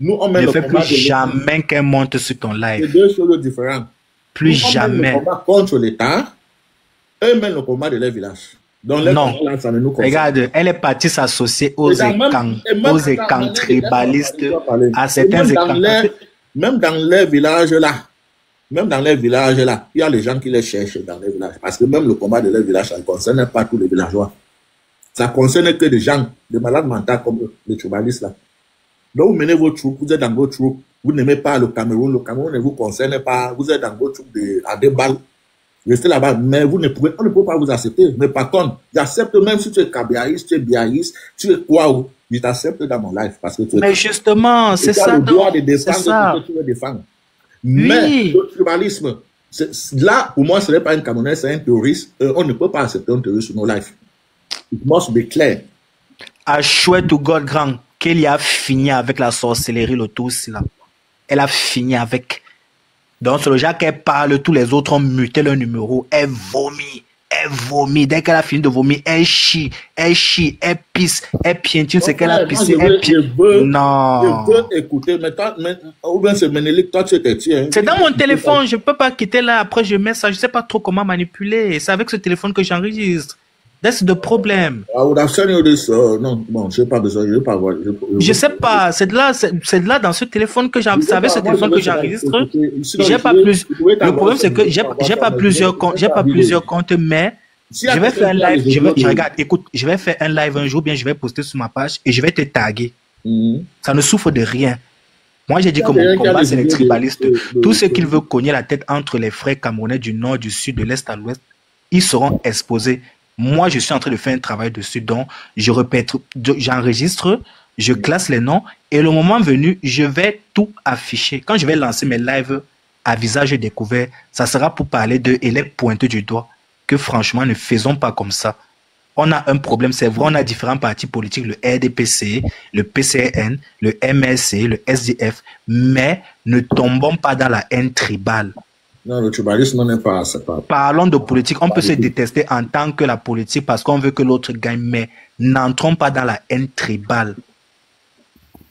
Ne fais plus jamais qu'elle monte sur ton live. C'est deux choses différentes. Plus jamais. Le combat contre l'État et même le combat de leur village. Donc, non, regarde, elle est partie s'associer aux écans tribalistes, à certains écans. Même dans les villages là, il y a les gens qui les cherchent dans les villages. Parce que même le combat de leur village, ça ne concerne pas tous les villageois. Ça concerne que des gens, des malades mentaux comme les tribalistes là. Donc, vous menez vos troupes, vous êtes dans vos troupes, vous n'aimez pas le Cameroun ne vous concerne pas, vous êtes dans vos troupes à des balles. Restez là-bas, mais on ne peut pas vous accepter. Mais par contre, j'accepte même si tu es kabiaïste, tu es biaïste, tu es quoi, je t'accepte dans mon live. Parce que mais justement, c'est ça. Tu as le droit de défendre ce que tu veux défendre. Mais le tribalisme, là, pour moi, ce n'est pas un Camerounais, c'est un terroriste. On ne peut pas accepter un terroriste sur nos lives. It must be clear. À chouette ou God grand, qu'elle a fini avec la sorcellerie, le tout, là. Elle a fini avec. Donc, sur le genre qu'elle parle, tous les autres ont muté le numéro. Elle vomit. Dès qu'elle a fini de vomir, elle chie, elle pisse, elle piétine ce qu'elle a pissé. Non. Je veux écouter, ou bien c'est Ménélique, toi tu étais tiens. C'est dans mon téléphone, je ne peux pas quitter là. Après, je mets ça, je ne sais pas trop comment manipuler. C'est avec ce téléphone que j'enregistre. That's the problem. I would have sent you this. Non, bon, je n'ai pas besoin, je ne vais pas voir. Je sais pas, c'est de là dans ce téléphone que j'enregistre, avec ce téléphone que j'enregistre. J'ai pas plus. Le problème c'est que j'ai pas plusieurs comptes, mais je vais faire un live. Regarde, écoute, je vais faire un live un jour, bien je vais poster sur ma page et je vais te taguer. Ça ne souffre de rien. Moi, j'ai dit que mon combat, c'est les tribalistes. Tous ceux qui veulent cogner la tête entre les frères camerounais du nord, du sud, de l'est à l'ouest, ils seront exposés. Moi, je suis en train de faire un travail dessus, donc je répète, j'enregistre, je classe les noms et le moment venu, je vais tout afficher. Quand je vais lancer mes lives à visage découvert, ça sera pour parler d'eux et les pointer du doigt que franchement, ne faisons pas comme ça. On a un problème, c'est vrai, on a différents partis politiques, le RDPC, le PCN, le MSC, le SDF, mais ne tombons pas dans la haine tribale. Non, le tribalisme n'est pas... Parlons de politique. On peut se détester en tant que la politique parce qu'on veut que l'autre gagne, mais n'entrons pas dans la haine tribale.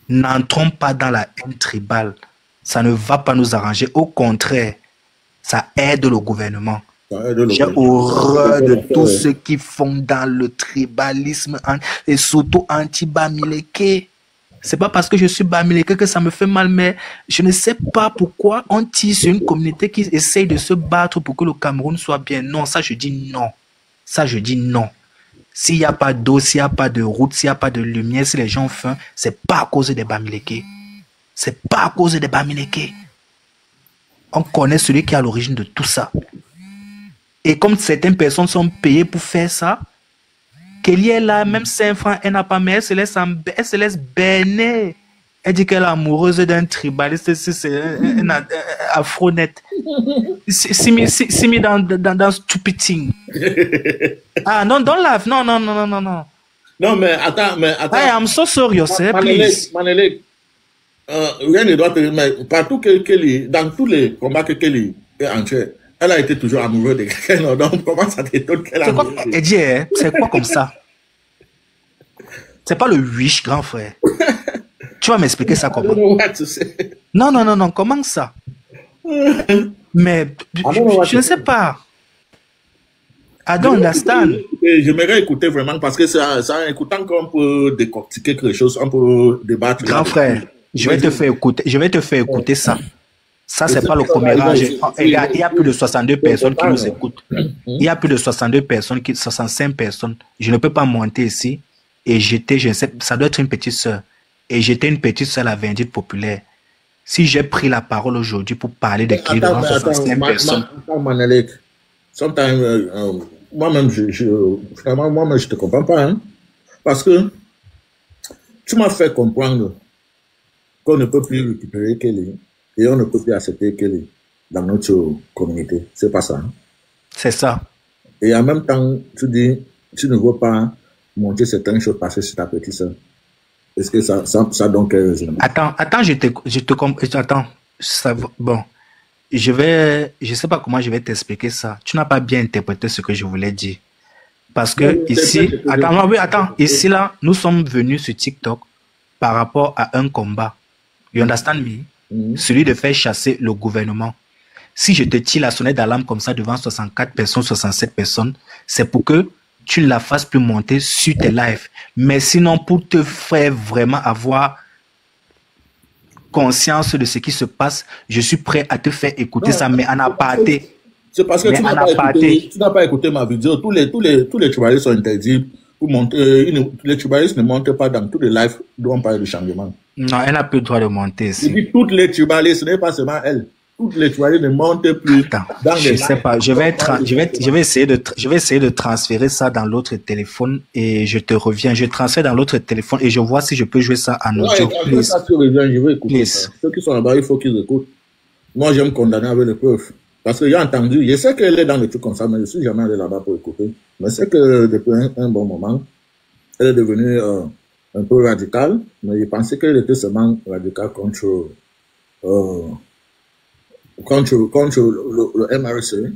N'entrons pas dans la haine tribale. Ça ne va pas nous arranger. Au contraire, ça aide le gouvernement. J'ai horreur de tous ceux qui font dans le tribalisme et surtout anti-Bamileke. C'est pas parce que je suis Bamileke que ça me fait mal, mais je ne sais pas pourquoi on tire sur une communauté qui essaye de se battre pour que le Cameroun soit bien. Non, ça je dis non. Ça je dis non. S'il n'y a pas d'eau, s'il n'y a pas de route, s'il n'y a pas de lumière, si les gens ont faim, c'est pas à cause des Bamileke. C'est pas à cause des Bamileke. On connaît celui qui est à l'origine de tout ça. Et comme certaines personnes sont payées pour faire ça, Kelly est là, même 5 francs, elle n'a pas, mais elle se laisse berner. Elle dit qu'elle est amoureuse d'un tribaliste, c'est un afro-net. C'est mis dans stupid thing. Ah non, don't laugh. Non. Non, mais attends. I am so sorry, yourself, please. Manélique, rien ne doit te... Mais partout que Kelly, dans tous les combats que Kelly est entrée, elle a été toujours amoureuse de quelqu'un. Donc, comment ça t'étonne qu'elle a amoureuse? C'est quoi comme ça? C'est pas le wish, grand frère. Tu vas m'expliquer ça comment? Non. Comment ça? Mais je ne sais pas. I don't understand. J'aimerais écouter vraiment parce que c'est en écoutant qu'on peut décortiquer quelque chose, on peut débattre. Grand frère, je vais te faire écouter ça. Ça, c'est pas le commérage. Il y a plus de 62 personnes qui nous écoutent. Il y a plus de 62 personnes, 65 personnes. Je ne peux pas monter ici. Et j'étais, je sais, ça doit être une petite sœur. Et j'étais une petite sœur à la Vindite populaire. Si j'ai pris la parole aujourd'hui pour parler de qui devant 65 personnes. Moi-même, je te comprends pas. Hein? Parce que tu m'as fait comprendre qu'on ne peut plus récupérer Kelly. et on ne peut plus accepter qu'elle est dans notre communauté. C'est pas ça. Hein? C'est ça. Et en même temps, tu dis, tu ne veux pas montrer certaines choses parce que c'est ta petite soeur. Est-ce que ça donc est raisonnable? Attends, je te comprends. Attends, bon, je sais pas comment je vais t'expliquer ça. Tu n'as pas bien interprété ce que je voulais dire. Parce que ici, ici là, nous sommes venus sur TikTok par rapport à un combat. You understand me? Celui de faire chasser le gouvernement. Si je te tire la sonnette d'alarme comme ça devant 64 personnes, 67 personnes, c'est pour que tu ne la fasses plus monter sur tes lives. Mais sinon, pour te faire vraiment avoir conscience de ce qui se passe, je suis prêt à te faire écouter ça, mais en aparté. C'est parce que tu n'as pas écouté ma vidéo. Tous les tribalistes sont interdits pour monter. Les tribalistes ne montent pas dans tous les lives dont on parle de changement. Non, elle n'a plus le droit de monter ici. Je dis toutes les tribalistes, ce n'est pas seulement elle. Toutes les tribalistes ne montent plus. Attends, dans je ne sais pas. Je vais essayer de transférer ça dans l'autre téléphone et je te reviens. Je transfère dans l'autre téléphone et je vois si je peux jouer ça en audio. Ouais, ça, tu reviens, je vais écouter ça. Ceux qui sont là-bas, il faut qu'ils écoutent. Moi, j'aime condamner avec les preuves. Parce que j'ai entendu, je sais qu'elle est dans le truc comme ça, mais je suis jamais allé là-bas pour écouter. Mais c'est que depuis un bon moment, elle est devenue un peu radicale, mais je pensais qu'elle était seulement radicale contre le MRC.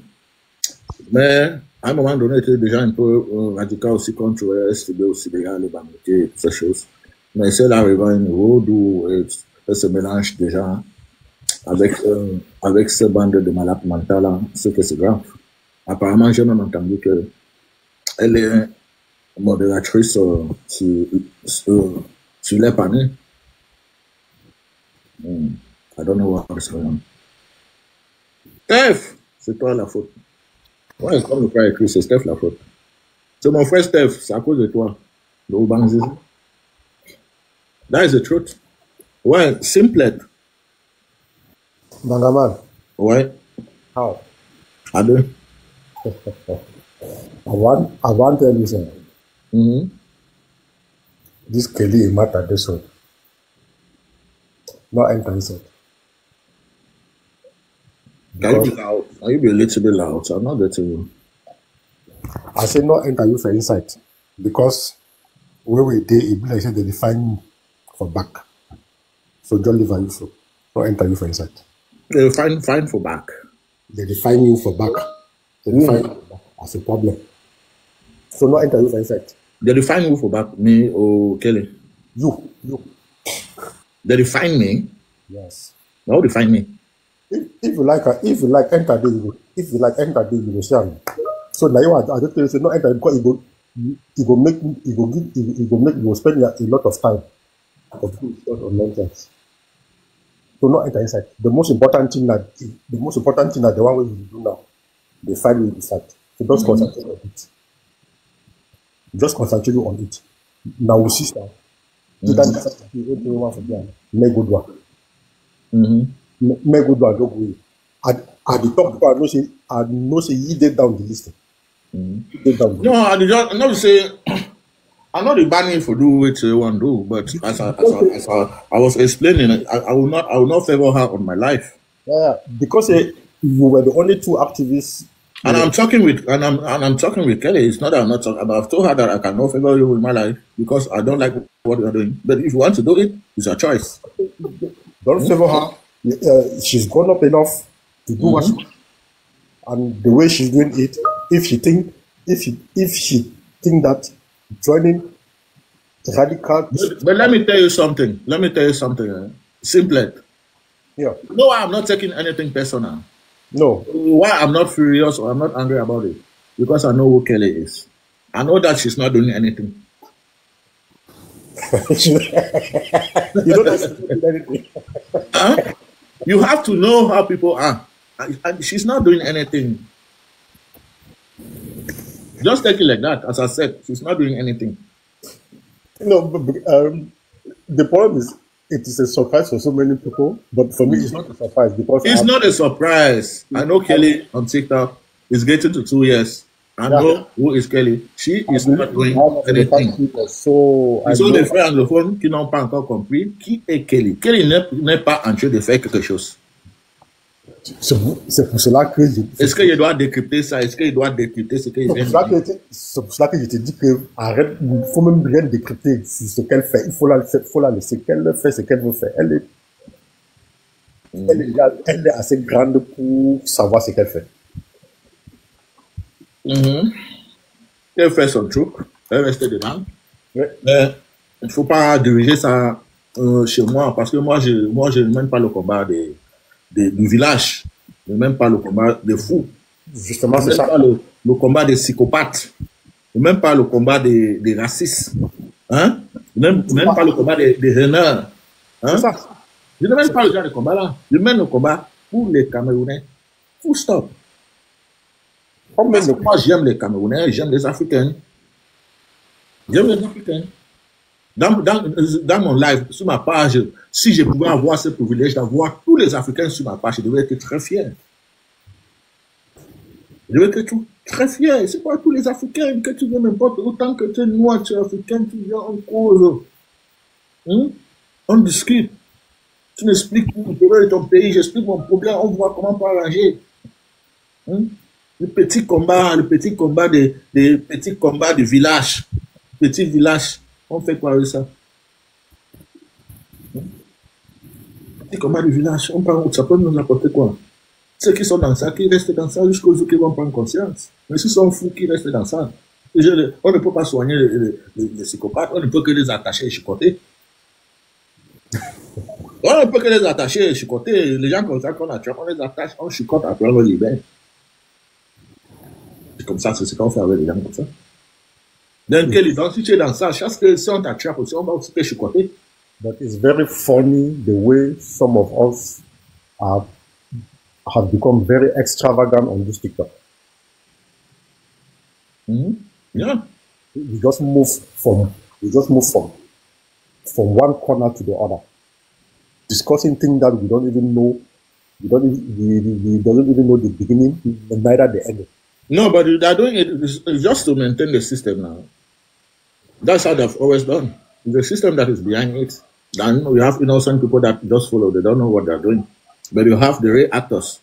Mais à un moment donné, elle était déjà un peu radicale aussi contre le STB aussi, déjà les banquiers et toutes ces choses. Mais c'est là arrive à une road où elle se mélange déjà avec ce bande de malades mentales, là, c'est que c'est grave. Apparemment, j'ai même entendu qu'elle est modératrice sur les panneaux. I don't know what's going on. Steph, c'est toi la faute. Ouais, comme le frère écrit, c'est Steph la faute. C'est mon frère Steph, c'est à cause de toi. That is the truth. Ouais, Simplet. Bangaman. Ouais. How? À deux. I want to tell you something. This Kelly is matter this one. Not enter inside. Can you be loud? Can you be a little bit loud? I'm not getting you. I say not enter you for inside. Because where we dey, it be like say they define you for back. So just leave you for. Not enter you for inside. They fine for back. They define you for back. They define you for back as a problem. So not enter you for inside. They define you for back, me or Kelly? You. They define me? Yes. How define me? If you like enter there, you go share. So now I just tell you say not enter because it go make you spend a lot of time on nonsense. So not enter inside. The most important thing that the one way you do now, they find you inside. So just concentrate on it. Just concentrate on it. Now we see now. You can make good one. Make good one, don't go. At the top, I know say you did down the list. No, I not say. I'm not banning for do what you want to do, but as I was explaining, I will not favor her on my life. Yeah, because you were the only two activists. And I'm talking with Kelly. It's not that I'm not talking. I've told her that I cannot favor you with my life because I don't like what you're doing. But if you want to do it, it's your choice. Don't favor her. She's grown up enough to do what she wants. And the way she's doing it, if she think that joining radical. But let me tell you something. Simplet. Yeah. No, I'm not taking anything personal. No. Why I'm not furious or I'm not angry about it? Because I know who Kelly is. I know that she's not doing anything. You don't know she's doing anything. Huh? You have to know how people are. And she's not doing anything. Just take it like that. As I said, she's not doing anything. No, but, the problem is, it is a surprise for so many people, but for me, it's not a surprise because it's not a surprise. I know Kelly on TikTok is getting to 2 years. I know who is Kelly. She is not doing anything. So, ils ont des frères anglophones qui n'ont pas encore compris qui est Kelly. Kelly n'est pas en train de faire quelque chose. C'est pour cela que Est-ce qu'il doit décrypter ça? Est-ce qu'il doit décrypter ce qu'il vient de dire? c'est pour cela que je te dis que arrête, il faut même rien décrypter sur ce qu'elle fait. Il faut la laisser qu'elle fait ce qu'elle veut faire. Elle est assez grande pour savoir ce qu'elle fait. Elle fait son truc, elle reste dedans. Ouais. Mais il ne faut pas diriger ça chez moi, parce que moi, je ne mène pas le combat du village. Je ne mène pas le combat des fous. Justement, c'est Je ne mène ça. pas le combat des psychopathes. Je ne mène pas le combat des racistes. Hein? Je ne mène pas le combat des haineurs. Hein? C'est ça. Je ne mène pas le genre de combat-là. Je mène le combat pour les Camerounais. Full stop. Parce que moi, j'aime les Camerounais, j'aime les Africains. J'aime les Africains. Dans mon live, sur ma page, si je pouvais avoir ce privilège d'avoir tous les Africains sur ma page, je devrais être très fier. Je devrais être très fier. C'est pas tous les Africains que tu veux, n'importe autant que tu es noir, tu es africain, tu viens en cause. On discute. Tu m'expliques où tu es ton pays, j'explique mon problème, on voit comment on peut arranger. Le petit combat des petits combats du village. Petit village. On fait quoi avec ça? Petit combat du village. Ça peut nous apporter quoi? Ceux qui sont dans ça, qui restent dans ça jusqu'au jour qu'ils vont prendre conscience. Mais s'ils sont fous, qui restent dans ça. On ne peut pas soigner les psychopathes, on ne peut que les attacher et chicoter. On ne peut que les attacher et chicoter. Les gens comme ça qu'on attrape, on les attache, on chicote, après on les libère. C'est comme ça, c'est ce qu'on fait avec les gens comme ça. Donc, si tu es dans ça, chaque que si on t'attrape aussi, on va aussi te chicoter. But it's very funny the way some of us have become very extravagant on this TikTok. Yeah. We just move from one corner to the other, discussing things that we don't even know. We don't even know the beginning, neither the end. No, but they're doing it just to maintain the system now. That's how they've always done. The system that is behind it. Then we have innocent people that just follow. They don't know what they're doing. But you have the real actors.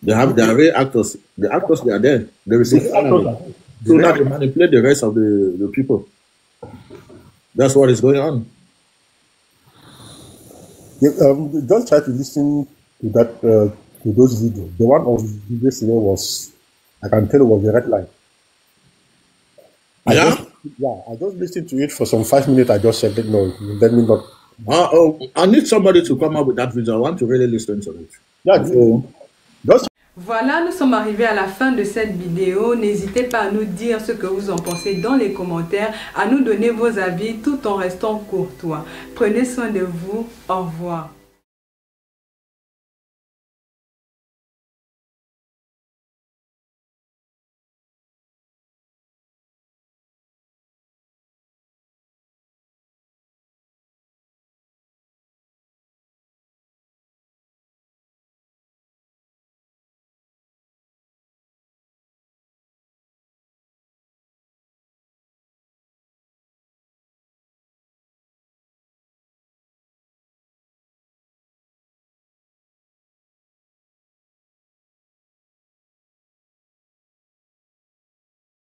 They have their real actors. The actors, they are there. They receive salary. So that they manipulate the rest of the people. That's what is going on. Just try to listen to that to those videos. The one of yesterday was, I can tell it was the red line. I just listened to it for some 5 minutes. I just said, no, let me not. I need somebody to come up with that video. I want to really listen to it. Yeah, just. Voilà, nous sommes arrivés à la fin de cette vidéo. N'hésitez pas à nous dire ce que vous en pensez dans les commentaires, à nous donner vos avis tout en restant courtois. Prenez soin de vous. Au revoir.